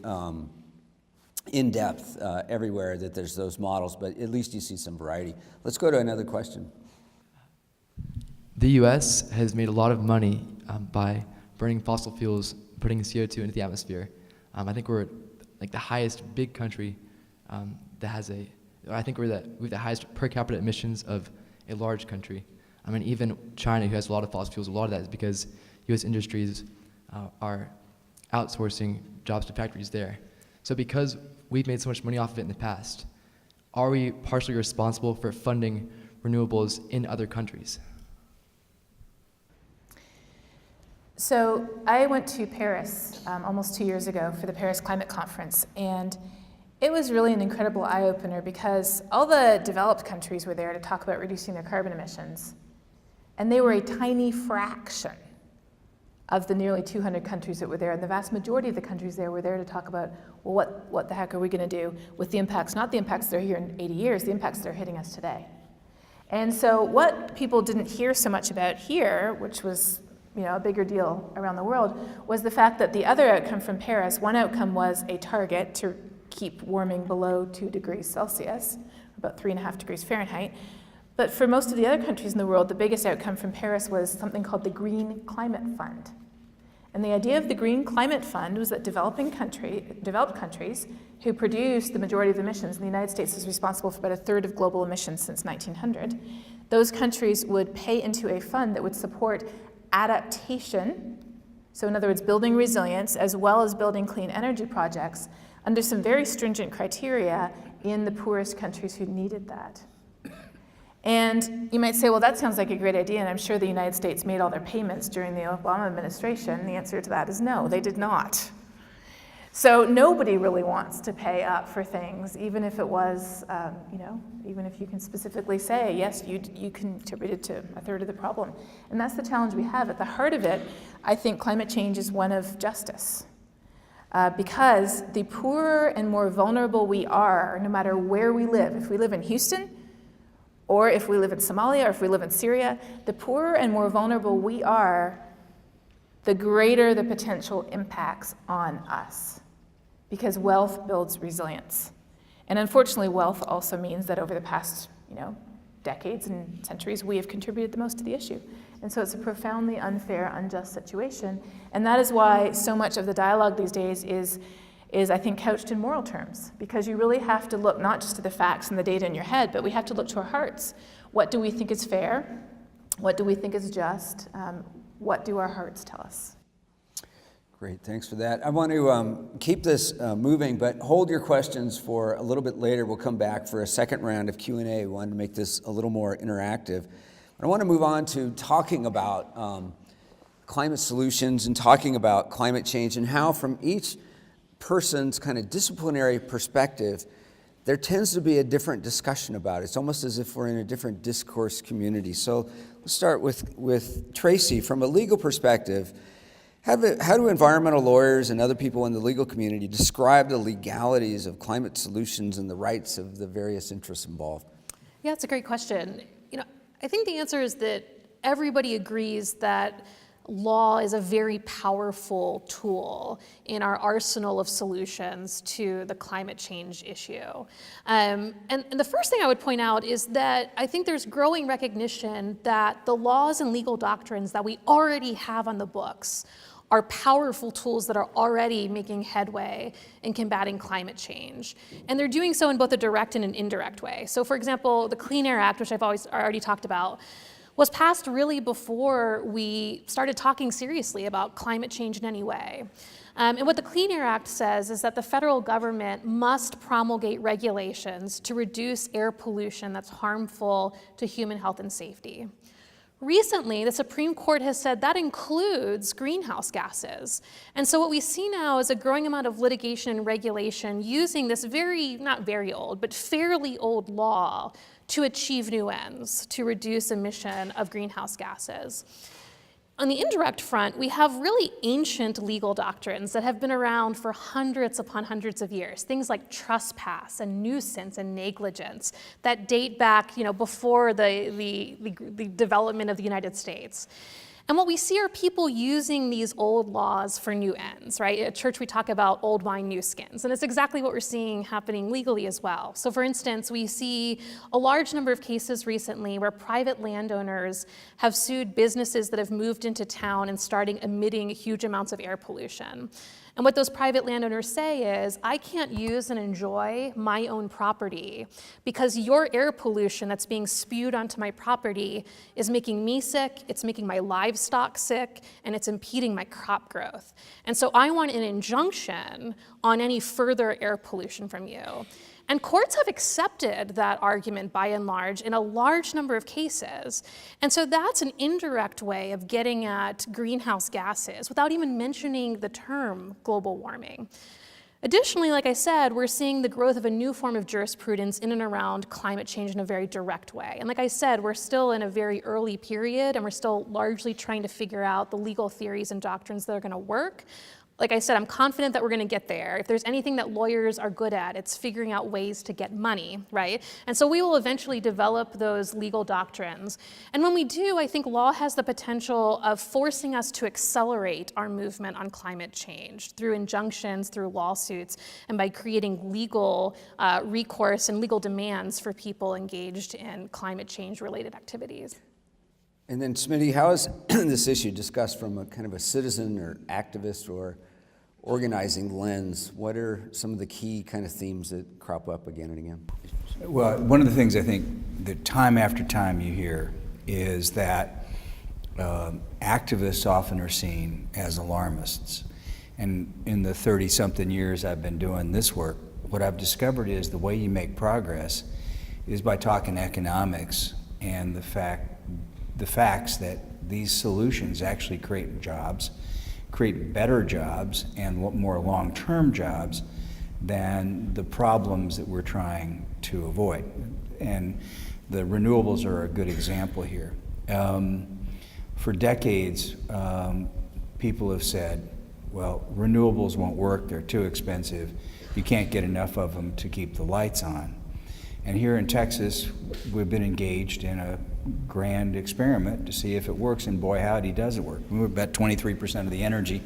in depth everywhere that there's those models, but at least you see some variety. Let's go to another question. The U.S. has made a lot of money by burning fossil fuels, putting CO2 into the atmosphere. I think we're like the highest big country that has I think we have the highest per capita emissions of a large country. I mean, even China, who has a lot of fossil fuels, a lot of that is because U.S. industries are outsourcing jobs to factories there. So because we've made so much money off of it in the past, are we partially responsible for funding renewables in other countries? So I went to Paris almost 2 years ago for the Paris Climate Conference, and it was really an incredible eye-opener because all the developed countries were there to talk about reducing their carbon emissions, and they were a tiny fraction of the nearly 200 countries that were there, and the vast majority of the countries there were there to talk about, well, what the heck are we going to do with the impacts, not the impacts that are here in 80 years, the impacts that are hitting us today. And so what people didn't hear so much about here, which was a bigger deal around the world, was the fact that the other outcome from Paris, one outcome was a target to keep warming below 2 degrees Celsius, about 3.5 degrees Fahrenheit. But for most of the other countries in the world, the biggest outcome from Paris was something called the Green Climate Fund. And the idea of the Green Climate Fund was that developed countries who produce the majority of emissions, and the United States is responsible for about a third of global emissions since 1900, those countries would pay into a fund that would support adaptation, so in other words, building resilience, as well as building clean energy projects under some very stringent criteria in the poorest countries who needed that. And you might say, well, that sounds like a great idea, and I'm sure the United States made all their payments during the Obama administration. The answer to that is no, they did not. So nobody really wants to pay up for things, even if it was, even if you can specifically say, yes, you contributed to a third of the problem. And that's the challenge we have. At the heart of it, I think climate change is one of justice. Because the poorer and more vulnerable we are, no matter where we live, if we live in Houston, or if we live in Somalia, or if we live in Syria, the poorer and more vulnerable we are, the greater the potential impacts on us. Because wealth builds resilience. And unfortunately, wealth also means that over the past, decades and centuries, we have contributed the most to the issue. And so it's a profoundly unfair, unjust situation. And that is why so much of the dialogue these days is I think, couched in moral terms. Because you really have to look not just to the facts and the data in your head, but we have to look to our hearts. What do we think is fair? What do we think is just? What do our hearts tell us? Great, thanks for that. I want to keep this moving, but hold your questions for a little bit later. We'll come back for a second round of Q&A. We wanted to make this a little more interactive. I want to move on to talking about climate solutions and talking about climate change and how from each person's kind of disciplinary perspective, there tends to be a different discussion about it. It's almost as if we're in a different discourse community. So let's start with Tracy. From a legal perspective, how do environmental lawyers and other people in the legal community describe the legalities of climate solutions and the rights of the various interests involved? Yeah, it's a great question. I think the answer is that everybody agrees that law is a very powerful tool in our arsenal of solutions to the climate change issue. And the first thing I would point out is that I think there's growing recognition that the laws and legal doctrines that we already have on the books are powerful tools that are already making headway in combating climate change. And they're doing so in both a direct and an indirect way. So for example, the Clean Air Act, which I've already talked about, was passed really before we started talking seriously about climate change in any way. And what the Clean Air Act says is that the federal government must promulgate regulations to reduce air pollution that's harmful to human health and safety. Recently, the Supreme Court has said that includes greenhouse gases. And so what we see now is a growing amount of litigation and regulation using this not very old, but fairly old law to achieve new ends, to reduce emission of greenhouse gases. On the indirect front, we have really ancient legal doctrines that have been around for hundreds upon hundreds of years. Things like trespass and nuisance and negligence that date back, before the development of the United States. And what we see are people using these old laws for new ends, right? At church, we talk about old wine, new skins, and it's exactly what we're seeing happening legally as well. So for instance, we see a large number of cases recently where private landowners have sued businesses that have moved into town and starting emitting huge amounts of air pollution. And what those private landowners say is, I can't use and enjoy my own property because your air pollution that's being spewed onto my property is making me sick, it's making my livestock sick, and it's impeding my crop growth. And so I want an injunction on any further air pollution from you. And courts have accepted that argument by and large in a large number of cases. And so that's an indirect way of getting at greenhouse gases without even mentioning the term global warming. Additionally, like I said, we're seeing the growth of a new form of jurisprudence in and around climate change in a very direct way. And like I said, we're still in a very early period and we're still largely trying to figure out the legal theories and doctrines that are going to work. Like I said, I'm confident that we're going to get there. If there's anything that lawyers are good at, it's figuring out ways to get money, right? And so we will eventually develop those legal doctrines. And when we do, I think law has the potential of forcing us to accelerate our movement on climate change through injunctions, through lawsuits, and by creating legal recourse and legal demands for people engaged in climate change-related activities. And then, Smitty, how is this issue discussed from a kind of a citizen or activist or organizing lens? What are some of the key kind of themes that crop up again and again? Well, one of the things I think that time after time you hear is that activists often are seen as alarmists. And in the 30-something years I've been doing this work, what I've discovered is the way you make progress is by talking economics and the facts that these solutions actually create jobs, create better jobs and more long-term jobs than the problems that we're trying to avoid. And the renewables are a good example here. For decades, people have said, well, renewables won't work, they're too expensive, you can't get enough of them to keep the lights on. And here in Texas, we've been engaged in a grand experiment to see if it works, and boy, howdy, does it work. About 23% of the energy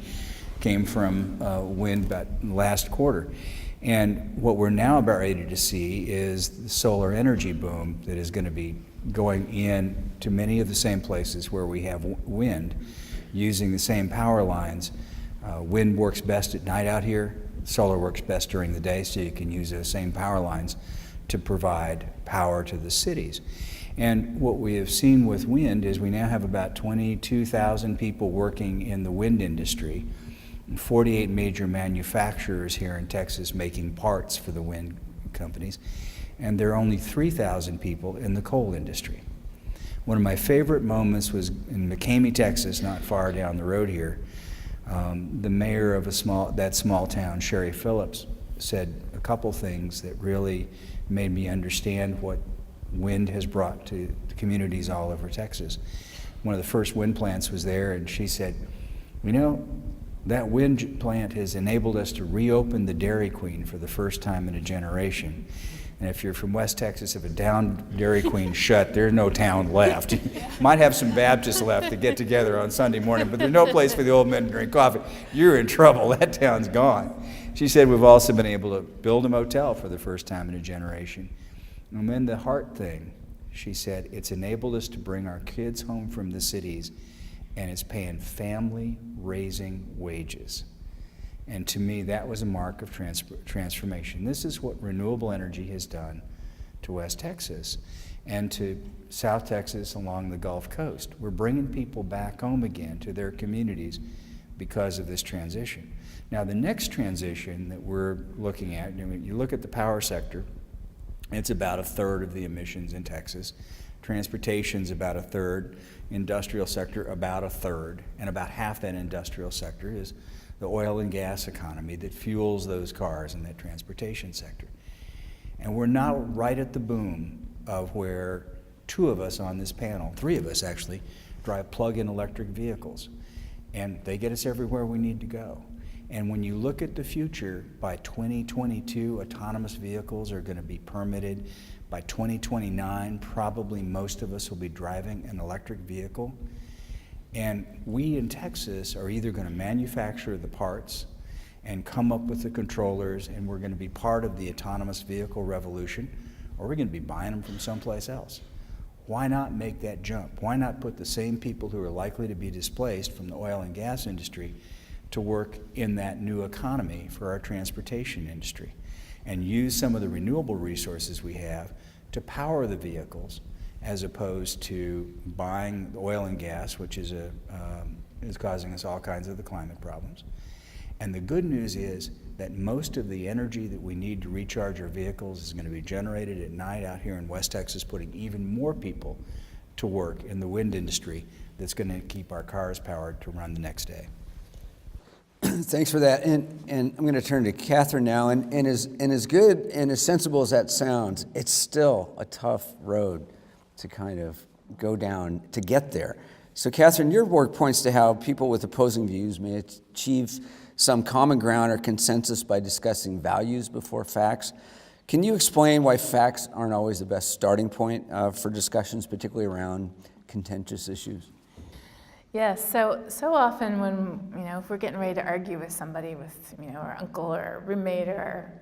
came from wind about last quarter. And what we're now about ready to see is the solar energy boom that is going to be going in to many of the same places where we have wind, using the same power lines. Wind works best at night out here. Solar works best during the day, so you can use those same power lines to provide power to the cities. And what we have seen with wind is we now have about 22,000 people working in the wind industry, 48 major manufacturers here in Texas making parts for the wind companies, and there are only 3,000 people in the coal industry. One of my favorite moments was in McCamey, Texas, not far down the road here. The mayor of that small town, Sherry Phillips, said a couple things that really made me understand what wind has brought to the communities all over Texas. One of the first wind plants was there, and she said, you know, that wind plant has enabled us to reopen the Dairy Queen for the first time in a generation. And if you're from West Texas, if a down Dairy Queen shut, there's no town left. You might have some Baptists left to get together on Sunday morning, but there's no place for the old men to drink coffee. You're in trouble. That town's gone. She said we've also been able to build a motel for the first time in a generation. And then the heart thing, she said, it's enabled us to bring our kids home from the cities, and it's paying family-raising wages. And to me, that was a mark of transformation. This is what renewable energy has done to West Texas and to South Texas along the Gulf Coast. We're bringing people back home again to their communities because of this transition. Now, the next transition that we're looking at, you look at the power sector, it's about a third of the emissions in Texas. Transportation's about a third, industrial sector about a third, and about half that industrial sector is the oil and gas economy that fuels those cars in that transportation sector. And we're now right at the boom of where two of us on this panel, three of us actually, drive plug-in electric vehicles. And they get us everywhere we need to go. And when you look at the future, by 2022, autonomous vehicles are going to be permitted. By 2029, probably most of us will be driving an electric vehicle. And we in Texas are either going to manufacture the parts and come up with the controllers, and we're going to be part of the autonomous vehicle revolution, or we're going to be buying them from someplace else. Why not make that jump? Why not put the same people who are likely to be displaced from the oil and gas industry to work in that new economy for our transportation industry, and use some of the renewable resources we have to power the vehicles, as opposed to buying oil and gas, which is causing us all kinds of the climate problems. And the good news is that most of the energy that we need to recharge our vehicles is going to be generated at night out here in West Texas, putting even more people to work in the wind industry that's going to keep our cars powered to run the next day. Thanks for that. And I'm going to turn to Catherine now. And as good and as sensible as that sounds, it's still a tough road to kind of go down to get there. So Catherine, your work points to how people with opposing views may achieve some common ground or consensus by discussing values before facts. Can you explain why facts aren't always the best starting point for discussions, particularly around contentious issues? Yes, so often when, if we're getting ready to argue with somebody, with, our uncle or our roommate or our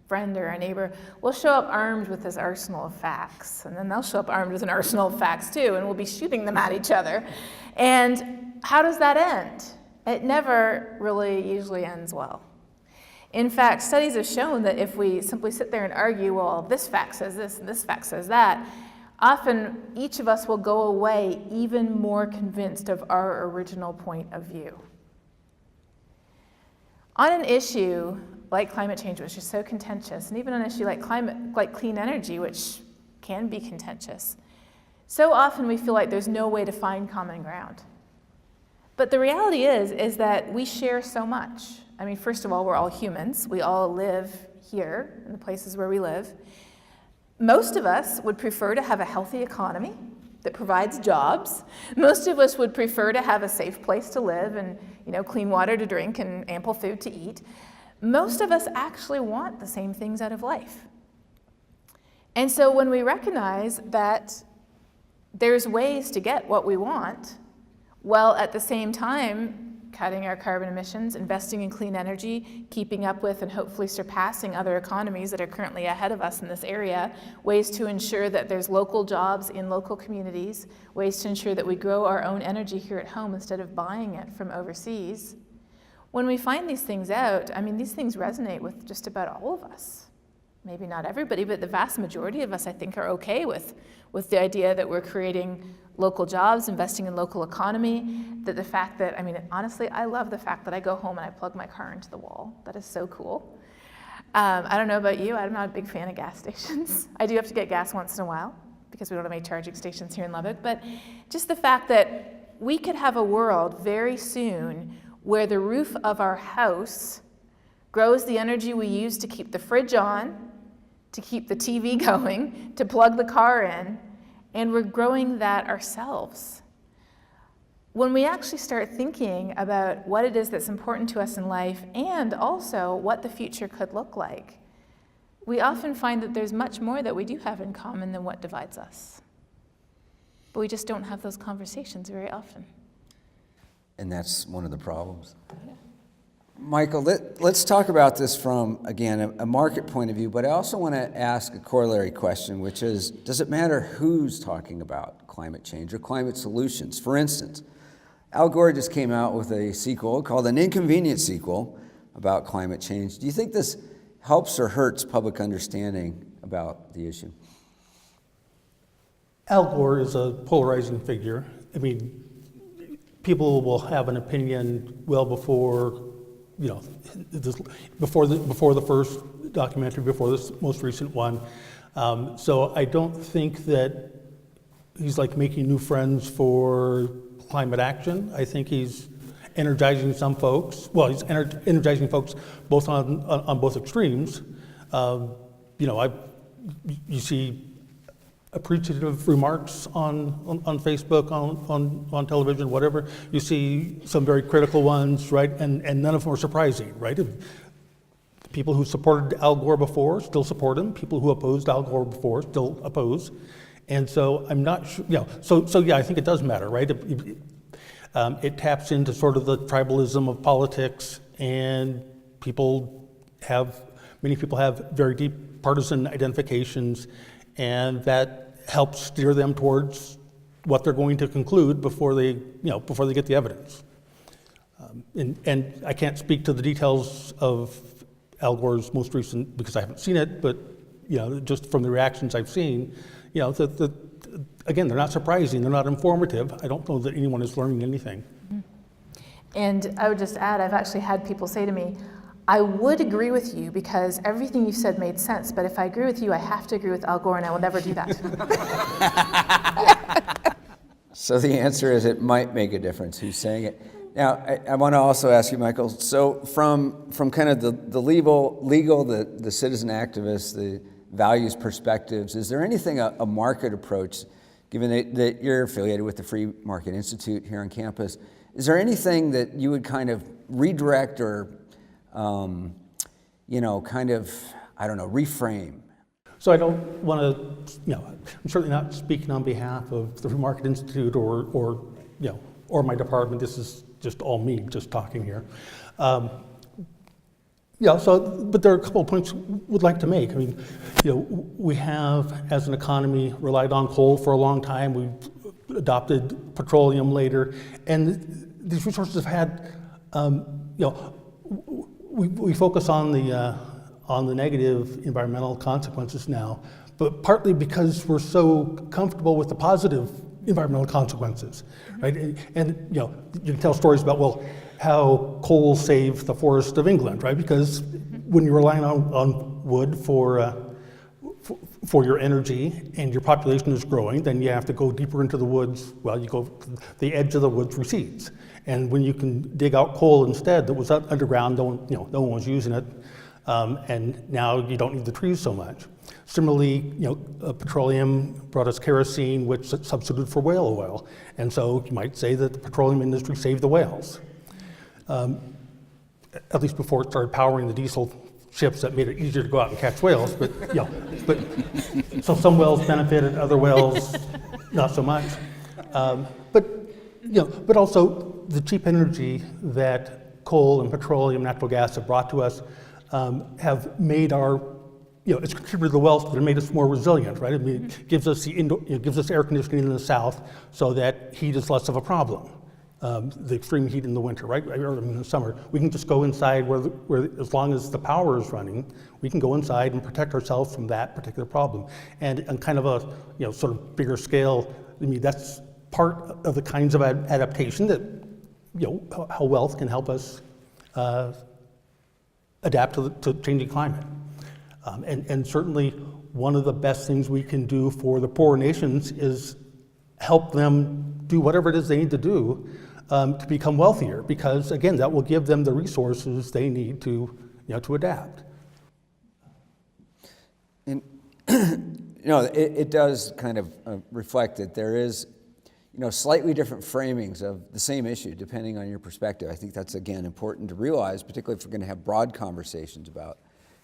friend or our neighbor, we'll show up armed with this arsenal of facts, and then they'll show up armed with an arsenal of facts too, and we'll be shooting them at each other. And how does that end? It never really usually ends well. In fact, studies have shown that if we simply sit there and argue, well, this fact says this and this fact says that, often each of us will go away even more convinced of our original point of view. On an issue like climate change, which is so contentious, and even on an issue like clean energy, which can be contentious, so often we feel like there's no way to find common ground. But the reality is that we share so much. I mean, first of all, we're all humans. We all live here in the places where we live. Most of us would prefer to have a healthy economy that provides jobs. Most of us would prefer to have a safe place to live and, clean water to drink and ample food to eat. Most of us actually want the same things out of life. And so when we recognize that there's ways to get what we want, while at the same time cutting our carbon emissions, investing in clean energy, keeping up with and hopefully surpassing other economies that are currently ahead of us in this area, ways to ensure that there's local jobs in local communities, ways to ensure that we grow our own energy here at home instead of buying it from overseas. When we find these things out, these things resonate with just about all of us. Maybe not everybody, but the vast majority of us, I think, are okay with the idea that we're creating local jobs, investing in local economy, that the fact that, honestly, I love the fact that I go home and I plug my car into the wall. That is so cool. I don't know about you, I'm not a big fan of gas stations. I do have to get gas once in a while because we don't have any charging stations here in Lubbock, but just the fact that we could have a world very soon where the roof of our house grows the energy we use to keep the fridge on, to keep the TV going, to plug the car in, and we're growing that ourselves. When we actually start thinking about what it is that's important to us in life and also what the future could look like, we often find that there's much more that we do have in common than what divides us. But we just don't have those conversations very often. And that's one of the problems. Yeah. Michael, let's talk about this from, again, a market point of view, but I also want to ask a corollary question, which is, does it matter who's talking about climate change or climate solutions? For instance, Al Gore just came out with a sequel called An Inconvenient Sequel about climate change. Do you think this helps or hurts public understanding about the issue? Al Gore is a polarizing figure. People will have an opinion well before before the first documentary, before this most recent one. So I don't think that he's like making new friends for climate action. I think he's energizing some folks. Well, he's energizing folks both on both extremes. You see appreciative remarks on Facebook, on television, whatever. You see some very critical ones, right? And none of them are surprising, right? People who supported Al Gore before still support him. People who opposed Al Gore before still oppose. And so I'm not sure, so yeah, I think it does matter, right? It taps into sort of the tribalism of politics, and many people have very deep partisan identifications, and that helps steer them towards what they're going to conclude before they get the evidence. And I can't speak to the details of Al Gore's most recent, because I haven't seen it, but just from the reactions I've seen, again, they're not surprising, they're not informative. I don't know that anyone is learning anything. And I would just add, I've actually had people say to me, I would agree with you because everything you said made sense, but if I agree with you, I have to agree with Al Gore, and I will never do that. So the answer is it might make a difference who's saying it. Now, I want to also ask you, Michael, so from kind of the legal, the citizen activists, the values perspectives, is there anything, a market approach, given that you're affiliated with the Free Market Institute here on campus, is there anything that you would kind of redirect or reframe? So I don't want to, I'm certainly not speaking on behalf of the Free Market Institute or my department. This is just all me just talking here. But there are a couple of points we'd like to make. We have, as an economy, relied on coal for a long time. We've adopted petroleum later, and these resources have had, we focus on the negative environmental consequences now, but partly because we're so comfortable with the positive environmental consequences, right? And you can tell stories about, how coal saved the forest of England, right? Because when you're relying on wood for for your energy, and your population is growing, then you have to go deeper into the woods. Well, you go, the edge of the woods recedes. And when you can dig out coal instead that was underground, no one was using it, and now you don't need the trees so much. Similarly, petroleum brought us kerosene, which substituted for whale oil. And so you might say that the petroleum industry saved the whales. At least before it started powering the diesel ships that made it easier to go out and catch whales, but so some whales benefited, other whales not so much. But also the cheap energy that coal and petroleum, natural gas have brought to us have made our, it's contributed to the wealth, but it made us more resilient, right? I mean, it gives us gives us air conditioning in the south so that heat is less of a problem. The extreme heat in the winter, right? Or in the summer, we can just go inside where as long as the power is running, we can go inside and protect ourselves from that particular problem. And on kind of a sort of bigger scale, I mean, that's part of the kinds of adaptation that how wealth can help us adapt to changing climate. And certainly one of the best things we can do for the poorer nations is help them do whatever it is they need to do to become wealthier, because again, that will give them the resources they need to adapt. And it does kind of reflect that there is slightly different framings of the same issue depending on your perspective. I think that's again important to realize, particularly if we're going to have broad conversations about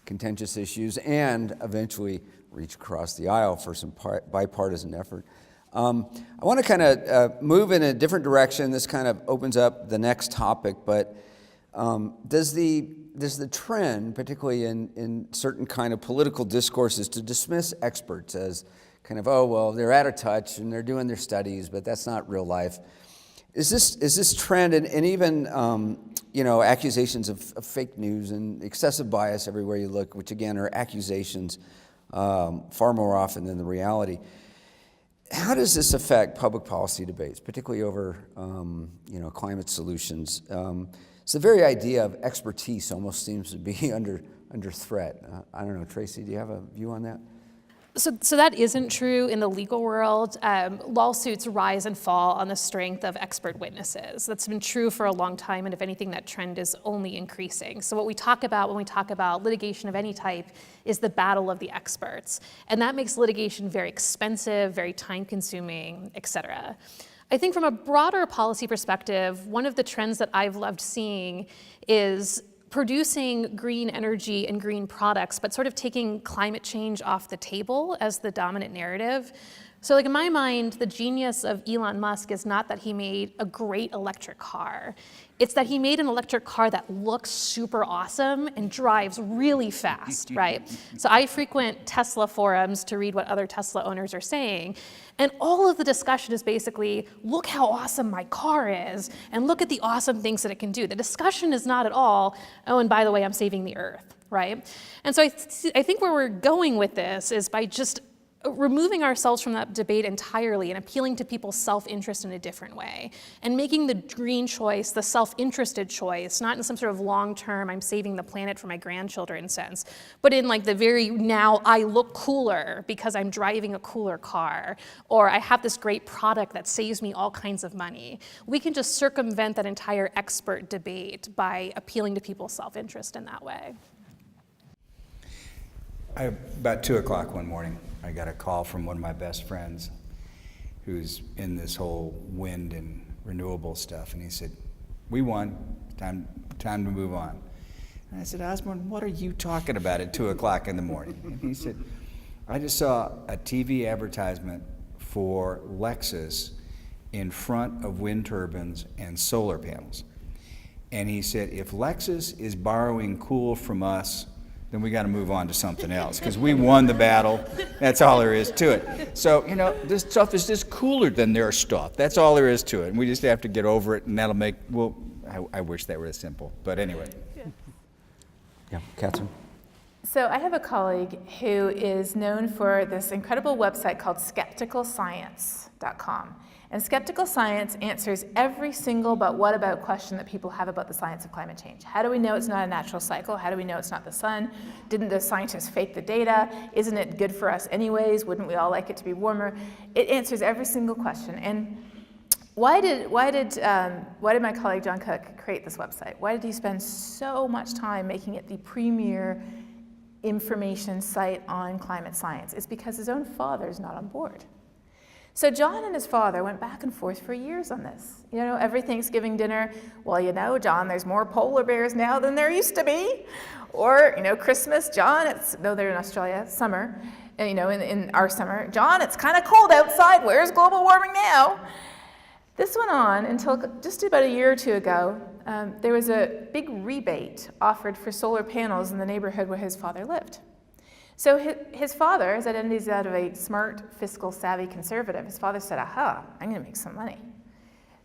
contentious issues and eventually reach across the aisle for some bipartisan effort. I want to kind of move in a different direction. This kind of opens up the next topic, but does the trend, particularly in certain kind of political discourses, to dismiss experts as kind of, oh, well, they're out of touch and they're doing their studies, but that's not real life. Is this trend and even accusations of fake news and excessive bias everywhere you look, which again are accusations far more often than the reality? How does this affect public policy debates, particularly over climate solutions? So the very idea of expertise almost seems to be under threat. I don't know, Tracy, do you have a view on that? So that isn't true in the legal world. Lawsuits rise and fall on the strength of expert witnesses. That's been true for a long time, and if anything, that trend is only increasing. So what we talk about when we talk about litigation of any type is the battle of the experts. And that makes litigation very expensive, very time-consuming, et cetera. I think from a broader policy perspective, one of the trends that I've loved seeing is producing green energy and green products, but sort of taking climate change off the table as the dominant narrative. So like in my mind, the genius of Elon Musk is not that he made a great electric car. It's that he made an electric car that looks super awesome and drives really fast, right? So I frequent Tesla forums to read what other Tesla owners are saying. And all of the discussion is basically, look how awesome my car is, and look at the awesome things that it can do. The discussion is not at all, oh, and by the way, I'm saving the earth, right? And so I think where we're going with this is by just removing ourselves from that debate entirely and appealing to people's self-interest in a different way, and making the green choice the self-interested choice, not in some sort of long-term, I'm saving the planet for my grandchildren sense, but in like the very now I look cooler because I'm driving a cooler car, or I have this great product that saves me all kinds of money. We can just circumvent that entire expert debate by appealing to people's self-interest in that way. About 2 o'clock one morning, I got a call from one of my best friends who's in this whole wind and renewable stuff, and he said, we won, time to move on. And I said, Osborne, what are you talking about at 2 o'clock in the morning? And he said, I just saw a TV advertisement for Lexus in front of wind turbines and solar panels. And he said, if Lexus is borrowing cool from us, then we got to move on to something else, because we won the battle. That's all there is to it. So, this stuff is just cooler than their stuff. That's all there is to it. And we just have to get over it, and that'll make, I wish that were as simple. But anyway. Yeah, Catherine? So I have a colleague who is known for this incredible website called skepticalscience.com. And Skeptical Science answers every single but what about question that people have about the science of climate change. How do we know it's not a natural cycle? How do we know it's not the sun? Didn't the scientists fake the data? Isn't it good for us anyways? Wouldn't we all like it to be warmer? It answers every single question. And why did my colleague John Cook create this website? Why did he spend so much time making it the premier information site on climate science? It's because his own father is not on board. So John and his father went back and forth for years on this. You know, every Thanksgiving dinner, well, you know, John, there's more polar bears now than there used to be. Or, you know, Christmas, John, no, they're in Australia, summer, and, you know, in our summer, John, it's kind of cold outside, where's global warming now? This went on until just about a year or two ago. There was a big rebate offered for solar panels in the neighborhood where his father lived. So his father, his identity is that of a smart, fiscal, savvy conservative. His father said, aha, I'm going to make some money.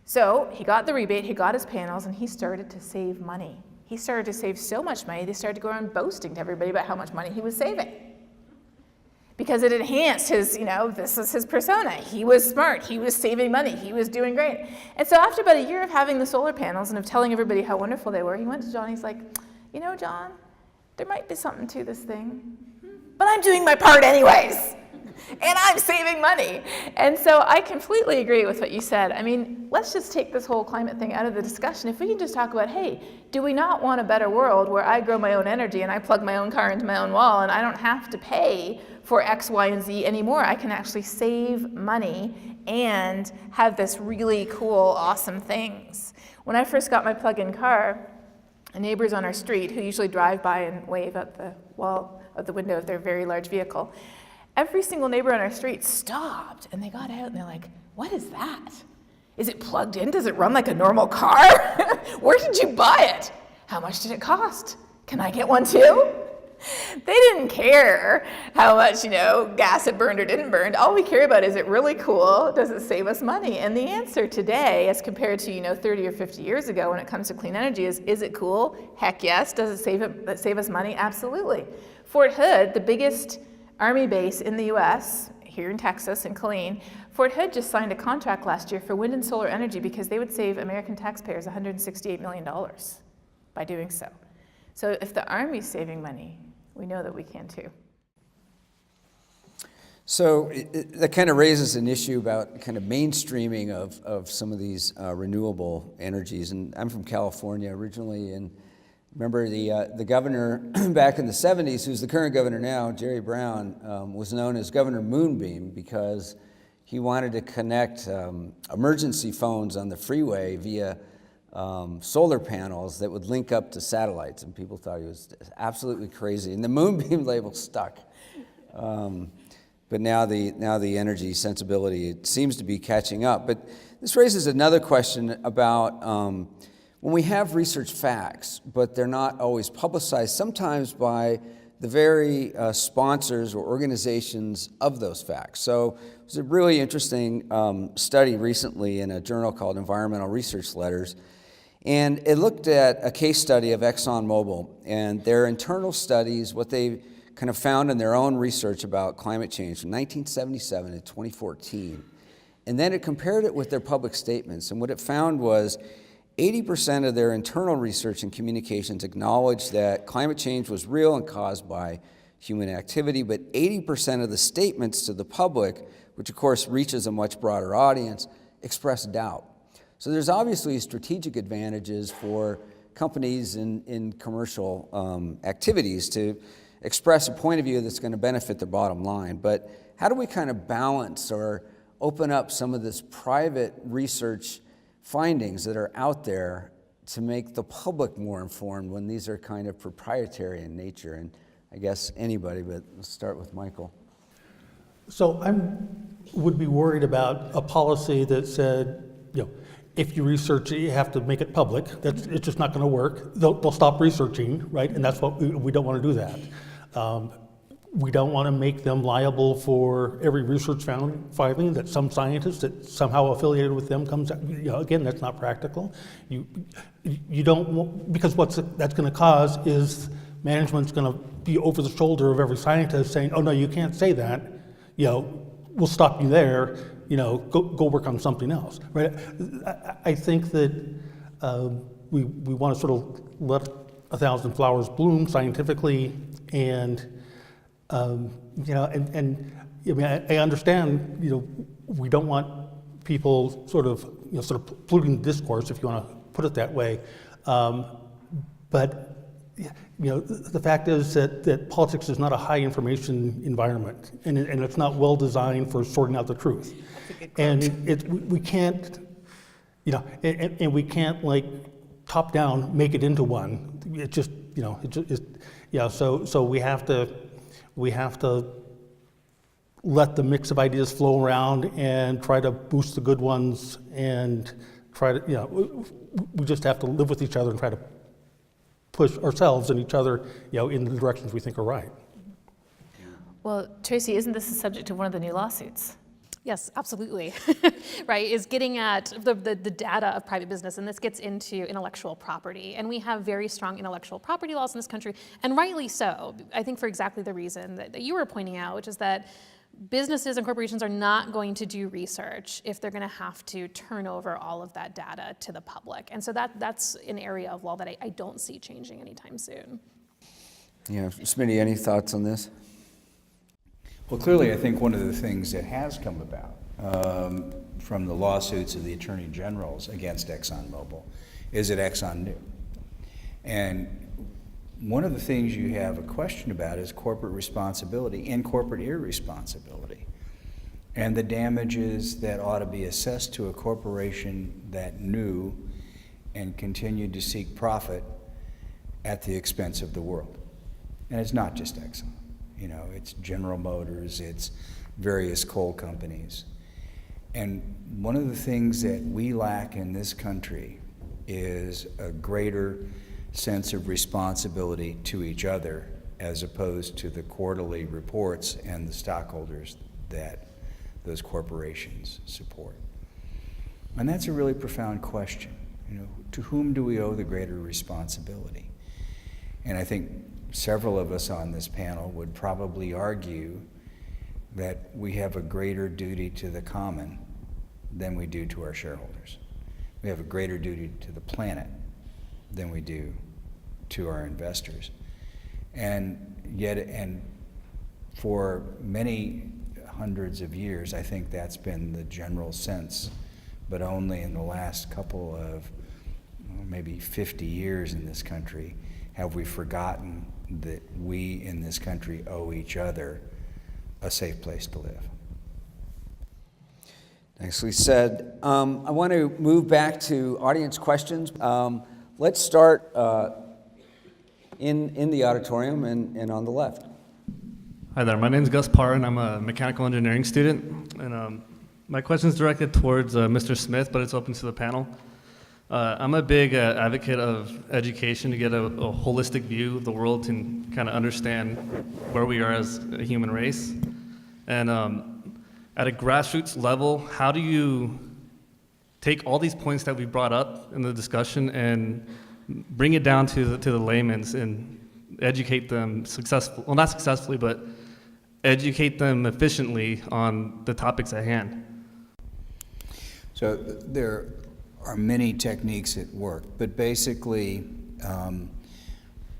So he got the rebate, he got his panels, and he started to save money. He started to save so much money, they started to go around boasting to everybody about how much money he was saving. Because it enhanced his, you know, this was his persona. He was smart, he was saving money, he was doing great. And so after about a year of having the solar panels and of telling everybody how wonderful they were, he went to John, he's like, you know, John, there might be something to this thing. But I'm doing my part anyways, and I'm saving money. And so I completely agree with what you said. I mean, let's just take this whole climate thing out of the discussion. If we can just talk about, hey, do we not want a better world where I grow my own energy and I plug my own car into my own wall and I don't have to pay for X, Y, and Z anymore? I can actually save money and have this really cool, awesome things. When I first got my plug-in car, neighbors on our street who usually drive by and wave at the wall of the window of their very large vehicle, every single neighbor on our street stopped and they got out and they're like, what is that? Is it plugged in? Does it run like a normal car? Where did you buy it? How much did it cost? Can I get one too? They didn't care how much, you know, gas it burned or didn't burn. All we care about is it really cool? Does it save us money? And the answer today, as compared to, you know, 30 or 50 years ago when it comes to clean energy is it cool? Heck yes. Does it save us money? Absolutely. Fort Hood, the biggest Army base in the US, here in Texas, in Killeen, Fort Hood just signed a contract last year for wind and solar energy because they would save American taxpayers $168 million by doing so. So if the Army's saving money, we know that we can too. So that kind of raises an issue about kind of mainstreaming of some of these renewable energies. And I'm from California originally, and remember the governor back in the 70s, who's the current governor now, Jerry Brown, was known as Governor Moonbeam because he wanted to connect emergency phones on the freeway via solar panels that would link up to satellites, and people thought he was absolutely crazy. And the Moonbeam label stuck. But now the energy sensibility, it seems to be catching up. But this raises another question about when we have research facts, but they're not always publicized, sometimes by the very sponsors or organizations of those facts. So it was a really interesting study recently in a journal called Environmental Research Letters, and it looked at a case study of ExxonMobil and their internal studies, what they kind of found in their own research about climate change from 1977 to 2014. And then it compared it with their public statements, and what it found was 80% of their internal research and communications acknowledged that climate change was real and caused by human activity, but 80% of the statements to the public, which of course reaches a much broader audience, expressed doubt. So there's obviously strategic advantages for companies in commercial activities to express a point of view that's going to benefit their bottom line. But how do we kind of balance or open up some of this private research findings that are out there to make the public more informed when these are kind of proprietary in nature? And I guess anybody, but let's start with Michael. So I would be worried about a policy that said, you know, if you research it, you have to make it public. It's just not going to work. They'll stop researching, right? And that's what we don't want to do that. We don't want to make them liable for every research finding that some scientist that somehow affiliated with them comes out. You know, again, that's not practical. You don't want, because what that's going to cause is management's going to be over the shoulder of every scientist saying, oh no, you can't say that, we'll stop you there, go work on something else, right? I think that we want to sort of let 1,000 flowers bloom scientifically, and I understand, we don't want people sort of polluting the discourse, if you want to put it that way, but the fact is that politics is not a high information environment, and it's not well designed for sorting out the truth. And we can't, and we can't like top down make it into one. It just, so we have to let the mix of ideas flow around and try to boost the good ones, and try to, we just have to live with each other and try to push ourselves and each other, in the directions we think are right. Well, Tracy, isn't this the subject of one of the new lawsuits? Yes, absolutely. Right, is getting at the data of private business, and this gets into intellectual property. And we have very strong intellectual property laws in this country, and rightly so, I think for exactly the reason that you were pointing out, which is that businesses and corporations are not going to do research if they're going to have to turn over all of that data to the public. And so that's an area of law that I don't see changing anytime soon. Yeah, Smitty, any thoughts on this? Well, clearly, I think one of the things that has come about from the lawsuits of the attorney generals against ExxonMobil is that Exxon knew. And one of the things you have a question about is corporate responsibility and corporate irresponsibility, and the damages that ought to be assessed to a corporation that knew and continued to seek profit at the expense of the world. And it's not just Exxon. It's General Motors, it's various coal companies. And one of the things that we lack in this country is a greater sense of responsibility to each other, as opposed to the quarterly reports and the stockholders that those corporations support. And that's a really profound question. To whom do we owe the greater responsibility? And I think several of us on this panel would probably argue that we have a greater duty to the common than we do to our shareholders. We have a greater duty to the planet than we do to our investors. And for many hundreds of years, I think that's been the general sense, but only in the last couple of maybe 50 years in this country have we forgotten that we in this country owe each other a safe place to live. Nicely said. I want to move back to audience questions. Let's start in the auditorium and on the left. Hi there, my name is Gus Parr, and I'm a mechanical engineering student. And my question is directed towards Mr. Smith, but it's open to the panel. I'm a big advocate of education to get a holistic view of the world and kind of understand where we are as a human race. And at a grassroots level, how do you take all these points that we brought up in the discussion and bring it down to the layman's and educate them well, not successfully, but educate them efficiently on the topics at hand? So there are many techniques at work, but basically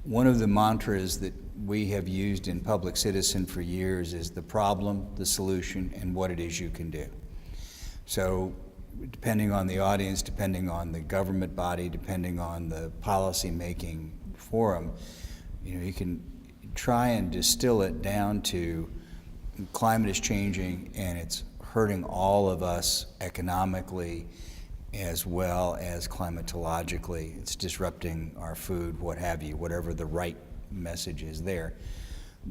one of the mantras that we have used in Public Citizen for years is the problem, the solution, and what it is you can do. So depending on the audience, depending on the government body, depending on the policy-making forum, you can try and distill it down to climate is changing and it's hurting all of us economically as well as climatologically. It's disrupting our food, what have you, whatever the right message is there.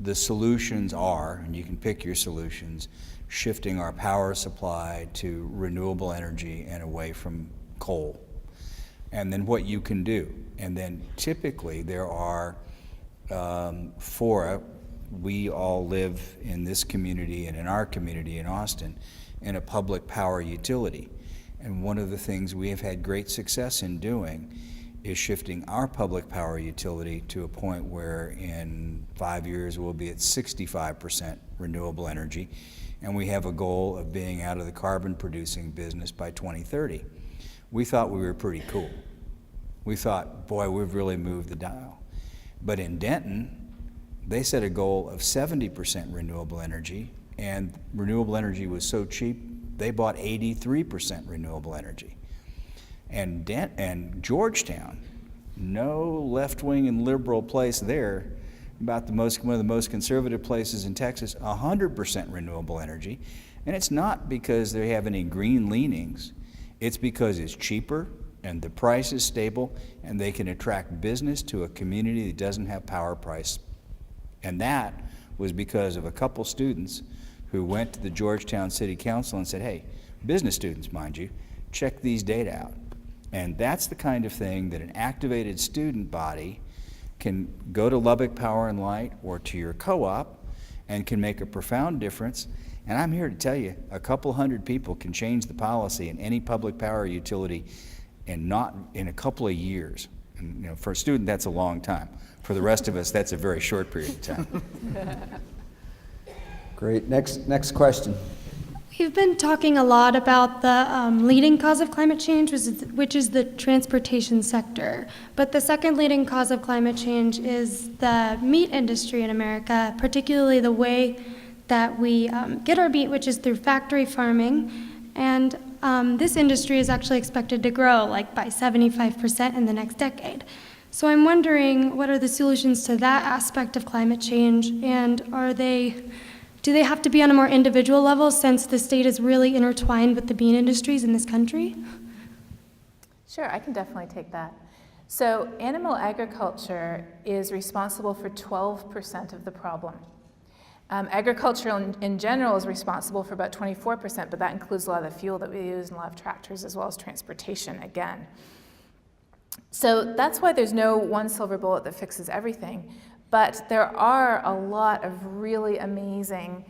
The solutions are, and you can pick your solutions, shifting our power supply to renewable energy and away from coal. And then what you can do. And then typically there are fora. We all live in this community and in our community in Austin in a public power utility. And one of the things we have had great success in doing is shifting our public power utility to a point where in 5 years we'll be at 65% renewable energy, and we have a goal of being out of the carbon producing business by 2030. We thought we were pretty cool. We thought, boy, we've really moved the dial. But in Denton, they set a goal of 70% renewable energy, and renewable energy was so cheap, they bought 83% renewable energy. And Georgetown, no left-wing and liberal place there, about one of the most conservative places in Texas, 100% renewable energy. And it's not because they have any green leanings. It's because it's cheaper and the price is stable and they can attract business to a community that doesn't have power price. And that was because of a couple students who went to the Georgetown City Council and said, hey, business students, mind you, check these data out. And that's the kind of thing that an activated student body can go to Lubbock Power and Light or to your co-op and can make a profound difference. And I'm here to tell you, a couple hundred people can change the policy in any public power utility and not in a couple of years. And, you know, for a student, that's a long time. For the rest of us, that's a very short period of time. Great. Next question. We've been talking a lot about the leading cause of climate change, which is the transportation sector. But the second leading cause of climate change is the meat industry in America, particularly the way that we get our meat, which is through factory farming. And this industry is actually expected to grow like by 75% in the next decade. So I'm wondering, what are the solutions to that aspect of climate change, and do they have to be on a more individual level since the state is really intertwined with the bean industries in this country? Sure, I can definitely take that. So animal agriculture is responsible for 12% of the problem. Agriculture in general is responsible for about 24%, but that includes a lot of the fuel that we use and a lot of tractors as well as transportation again. So that's why there's no one silver bullet that fixes everything. But there are a lot of really amazing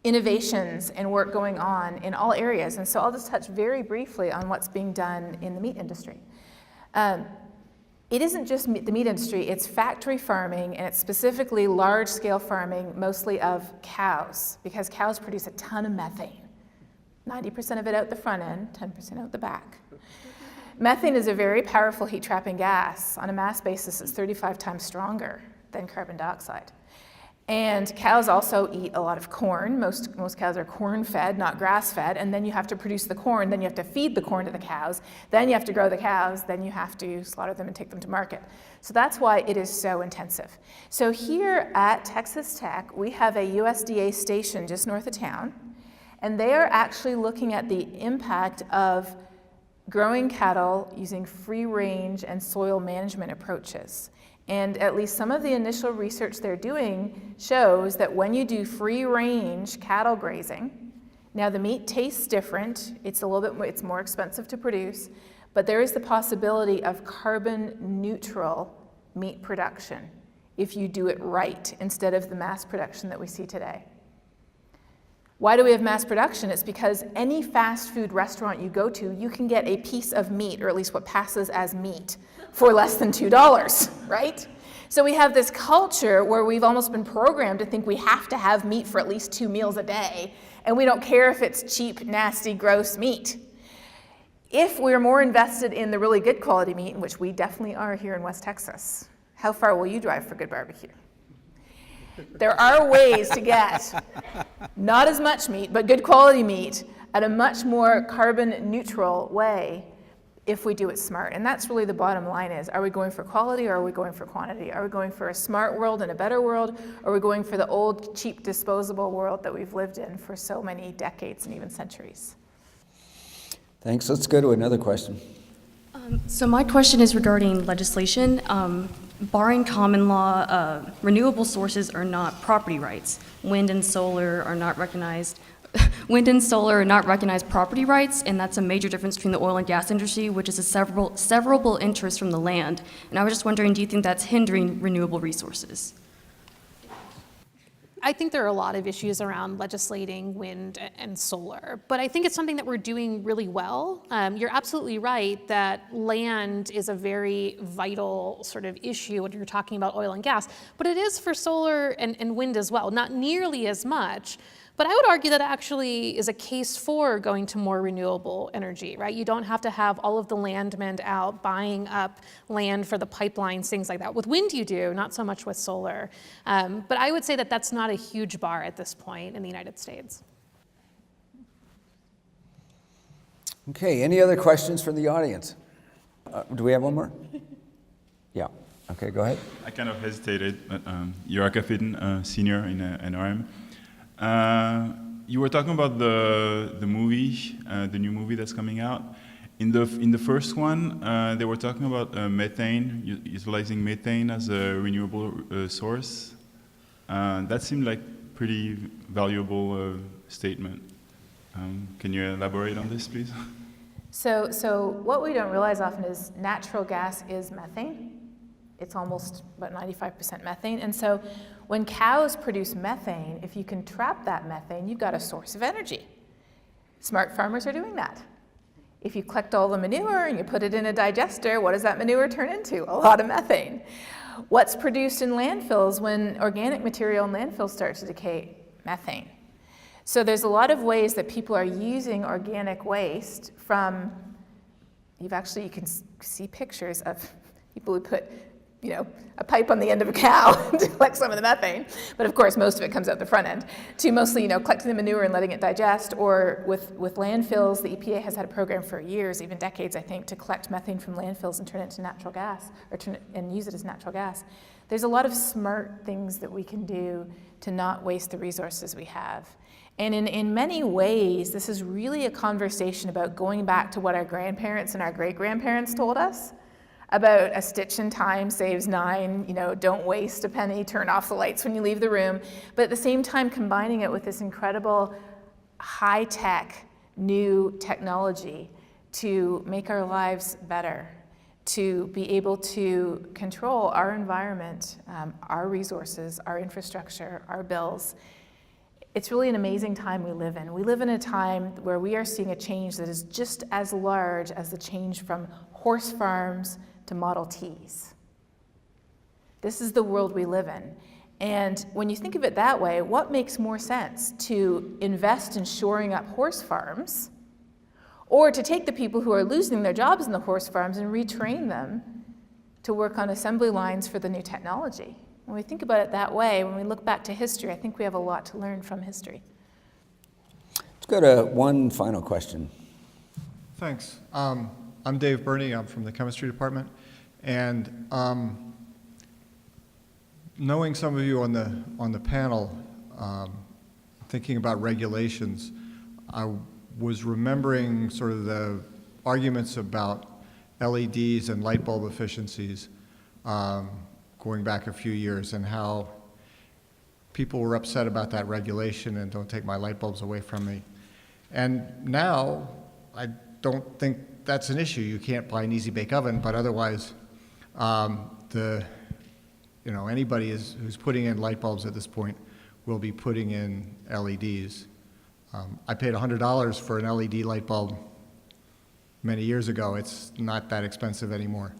innovations and work going on in all areas. And so I'll just touch very briefly on what's being done in the meat industry. It isn't just the meat industry, it's factory farming, and it's specifically large-scale farming, mostly of cows, because cows produce a ton of methane. 90% of it out the front end, 10% out the back. Methane is a very powerful heat-trapping gas. On a mass basis, it's 35 times stronger than carbon dioxide. And cows also eat a lot of corn. Most cows are corn-fed, not grass-fed, and then you have to produce the corn, then you have to feed the corn to the cows, then you have to grow the cows, then you have to slaughter them and take them to market. So that's why it is so intensive. So here at Texas Tech, we have a USDA station just north of town, and they are actually looking at the impact of growing cattle using free-range and soil management approaches. And at least some of the initial research they're doing shows that when you do free-range cattle grazing, now the meat tastes different, it's more expensive to produce, but there is the possibility of carbon neutral meat production if you do it right instead of the mass production that we see today. Why do we have mass production? It's because any fast food restaurant you go to, you can get a piece of meat, or at least what passes as meat, for less than $2, right? So we have this culture where we've almost been programmed to think we have to have meat for at least 2 meals a day, and we don't care if it's cheap, nasty, gross meat. If we're more invested in the really good quality meat, which we definitely are here in West Texas, how far will you drive for good barbecue? There are ways to get not as much meat, but good quality meat at a much more carbon neutral way if we do it smart. And that's really the bottom line is, are we going for quality or are we going for quantity? Are we going for a smart world and a better world, or are we going for the old, cheap, disposable world that we've lived in for so many decades and even centuries? Thanks. Let's go to another question. So my question is regarding legislation. Barring common law, renewable sources are not property rights. Wind and solar are not recognized property rights, and that's a major difference between the oil and gas industry, which is a severable interest from the land. And I was just wondering, do you think that's hindering renewable resources? I think there are a lot of issues around legislating wind and solar, but I think it's something that we're doing really well. You're absolutely right that land is a very vital sort of issue when you're talking about oil and gas, but it is for solar and wind as well, not nearly as much. But I would argue that actually is a case for going to more renewable energy, right? You don't have to have all of the landmen out buying up land for the pipelines, things like that. With wind you do, not so much with solar. But I would say that that's not a huge bar at this point in the United States. Okay, any other questions from the audience? Do we have one more? Yeah, okay, go ahead. I kind of hesitated, but Yoraka Fidden, senior in NRM. You were talking about the movie, the new movie that's coming out. In the first one, they were talking about methane, utilizing methane as a renewable source. That seemed like pretty valuable statement. Can you elaborate on this, please? So what we don't realize often is natural gas is methane. It's almost about 95% methane. And so when cows produce methane, if you can trap that methane, you've got a source of energy. Smart farmers are doing that. If you collect all the manure and you put it in a digester, what does that manure turn into? A lot of methane. What's produced in landfills when organic material in landfills starts to decay? Methane. So there's a lot of ways that people are using organic waste from, you can see pictures of people who put a pipe on the end of a cow to collect some of the methane, but of course most of it comes out the front end, to mostly collecting the manure and letting it digest, or with landfills, the EPA has had a program for years, even decades I think, to collect methane from landfills and turn it into natural gas, and use it as natural gas. There's a lot of smart things that we can do to not waste the resources we have. And in many ways, this is really a conversation about going back to what our grandparents and our great-grandparents told us, about a stitch in time saves 9, don't waste a penny, turn off the lights when you leave the room, but at the same time combining it with this incredible high-tech new technology to make our lives better, to be able to control our environment, our resources, our infrastructure, our bills. It's really an amazing time we live in. We live in a time where we are seeing a change that is just as large as the change from horse farms to Model Ts. This is the world we live in. And when you think of it that way, what makes more sense? To invest in shoring up horse farms, or to take the people who are losing their jobs in the horse farms and retrain them to work on assembly lines for the new technology? When we think about it that way, when we look back to history, I think we have a lot to learn from history. Let's go to one final question. Thanks. I'm Dave Burney. I'm from the chemistry department. And knowing some of you on the panel, thinking about regulations, I was remembering sort of the arguments about LEDs and light bulb efficiencies going back a few years, and how people were upset about that regulation and don't take my light bulbs away from me. And now I don't think that's an issue. You can't buy an easy bake oven, but otherwise, anybody who's putting in light bulbs at this point will be putting in LEDs. I paid $100 for an LED light bulb many years ago. It's not that expensive anymore.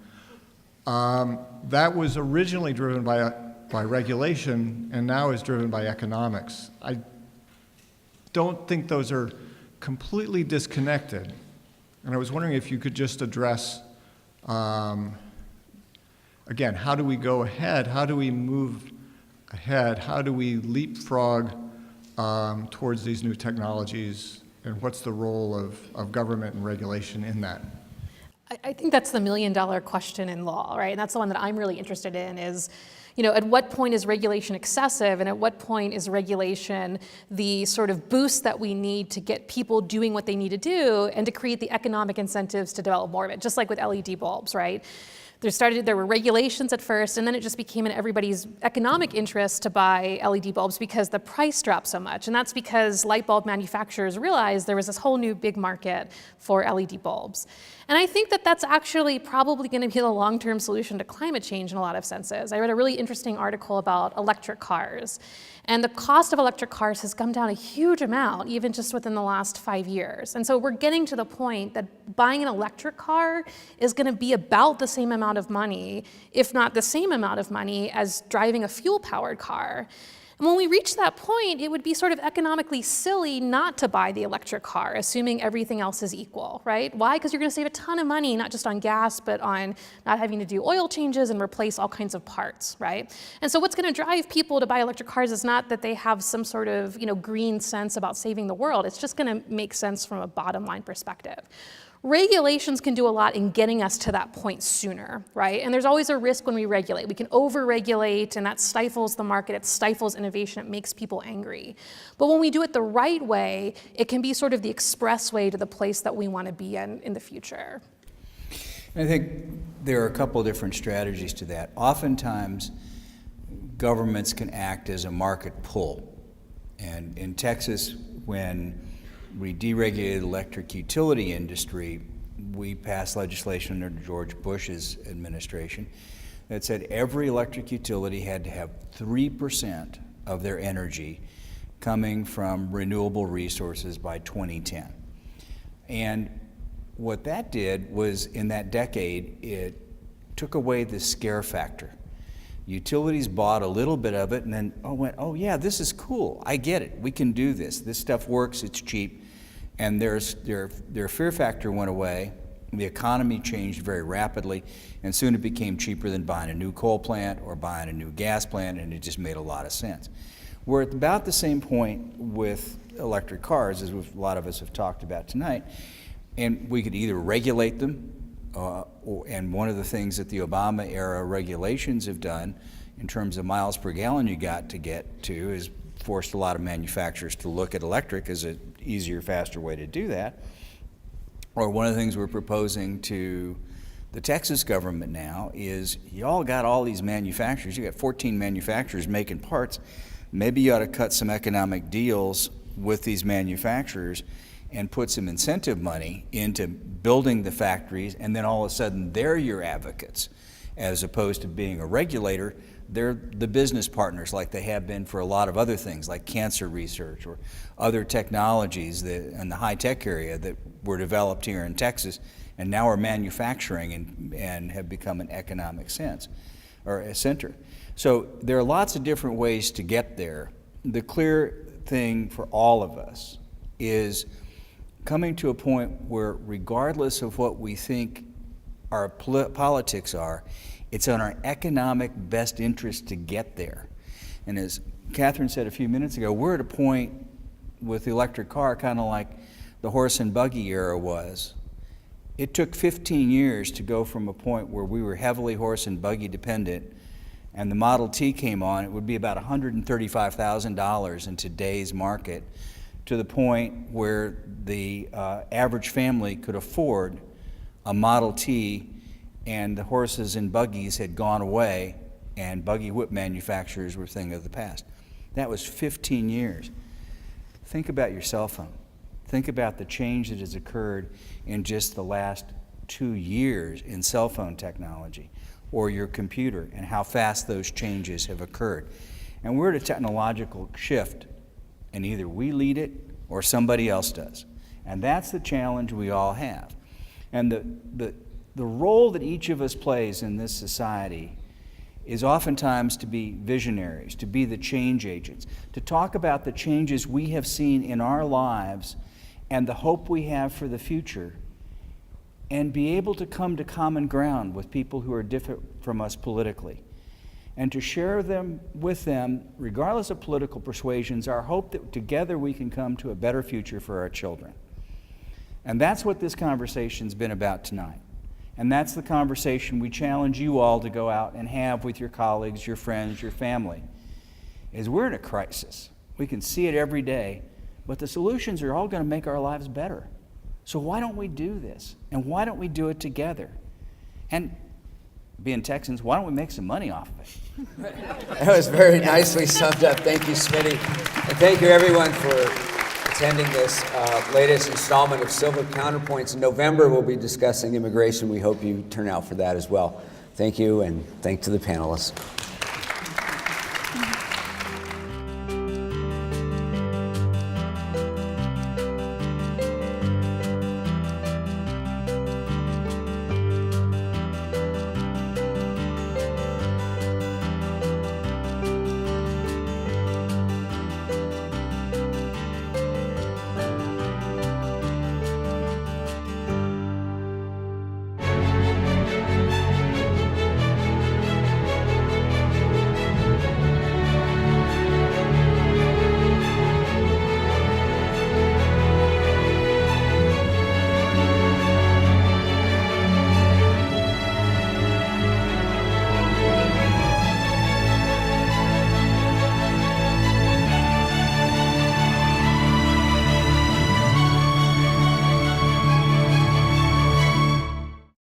That was originally driven by regulation, and now is driven by economics. I don't think those are completely disconnected. And I was wondering if you could just address, again, how do we go ahead? How do we move ahead? How do we leapfrog towards these new technologies? And what's the role of government and regulation in that? I think that's the million-dollar question in law, right? And that's the one that I'm really interested in is, at what point is regulation excessive, and at what point is regulation the sort of boost that we need to get people doing what they need to do and to create the economic incentives to develop more of it, just like with LED bulbs, right? There were regulations at first, and then it just became in everybody's economic interest to buy LED bulbs because the price dropped so much. And that's because light bulb manufacturers realized there was this whole new big market for LED bulbs. And I think that that's actually probably going to be the long-term solution to climate change in a lot of senses. I read a really interesting article about electric cars. And the cost of electric cars has come down a huge amount, even just within the last 5 years. And so we're getting to the point that buying an electric car is going to be about the same amount of money, if not the same amount of money, as driving a fuel-powered car. And when we reach that point, it would be sort of economically silly not to buy the electric car, assuming everything else is equal, right? Why? Because you're going to save a ton of money, not just on gas, but on not having to do oil changes and replace all kinds of parts, right? And so what's going to drive people to buy electric cars is not that they have some sort of, green sense about saving the world. It's just going to make sense from a bottom line perspective. Regulations can do a lot in getting us to that point sooner, right? And there's always a risk when we regulate. We can over-regulate, and that stifles the market, it stifles innovation, it makes people angry. But when we do it the right way, it can be sort of the expressway to the place that we want to be in the future. I think there are a couple different strategies to that. Oftentimes, governments can act as a market pull. And in Texas, when we deregulated the electric utility industry, we passed legislation under George Bush's administration that said every electric utility had to have 3% of their energy coming from renewable resources by 2010. And what that did was, in that decade, it took away the scare factor. Utilities bought a little bit of it and then went, oh yeah, this is cool. I get it. We can do this. This stuff works. It's cheap. And their fear factor went away. The economy changed very rapidly, and soon it became cheaper than buying a new coal plant or buying a new gas plant, and it just made a lot of sense. We're at about the same point with electric cars, as a lot of us have talked about tonight, and we could either regulate them, and one of the things that the Obama-era regulations have done in terms of miles per gallon you got to get to is forced a lot of manufacturers to look at electric as an easier, faster way to do that. Or one of the things we're proposing to the Texas government now is, you all got all these manufacturers, you got 14 manufacturers making parts, maybe you ought to cut some economic deals with these manufacturers and put some incentive money into building the factories, and then all of a sudden they're your advocates. As opposed to being a regulator, they're the business partners like they have been for a lot of other things like cancer research or other technologies that, in the high-tech area that were developed here in Texas and now are manufacturing and have become an economic sense or a center. So there are lots of different ways to get there. The clear thing for all of us is coming to a point where, regardless of what we think our politics are, it's in our economic best interest to get there. And as Catherine said a few minutes ago, we're at a point with the electric car kind of like the horse and buggy era was. It took 15 years to go from a point where we were heavily horse and buggy dependent, and the Model T came on, it would be about $135,000 in today's market, to the point where the average family could afford a Model T, and the horses and buggies had gone away, and buggy whip manufacturers were a thing of the past. That was 15 years. Think about your cell phone. Think about the change that has occurred in just the last 2 years in cell phone technology, or your computer, and how fast those changes have occurred. And we're at a technological shift, and either we lead it or somebody else does. And that's the challenge we all have. And the role that each of us plays in this society is oftentimes to be visionaries, to be the change agents, to talk about the changes we have seen in our lives and the hope we have for the future, and be able to come to common ground with people who are different from us politically, and to share them with them, regardless of political persuasions, our hope that together we can come to a better future for our children. And that's what this conversation's been about tonight. And that's the conversation we challenge you all to go out and have with your colleagues, your friends, your family, is we're in a crisis. We can see it every day, but the solutions are all going to make our lives better. So why don't we do this? And why don't we do it together? And being Texans, why don't we make some money off of it? That was very nicely summed up. Thank you, Smitty. And thank you, everyone, for attending this latest installment of Silver Counterpoints. In November, we'll be discussing immigration. We hope you turn out for that as well. Thank you, and thanks to the panelists.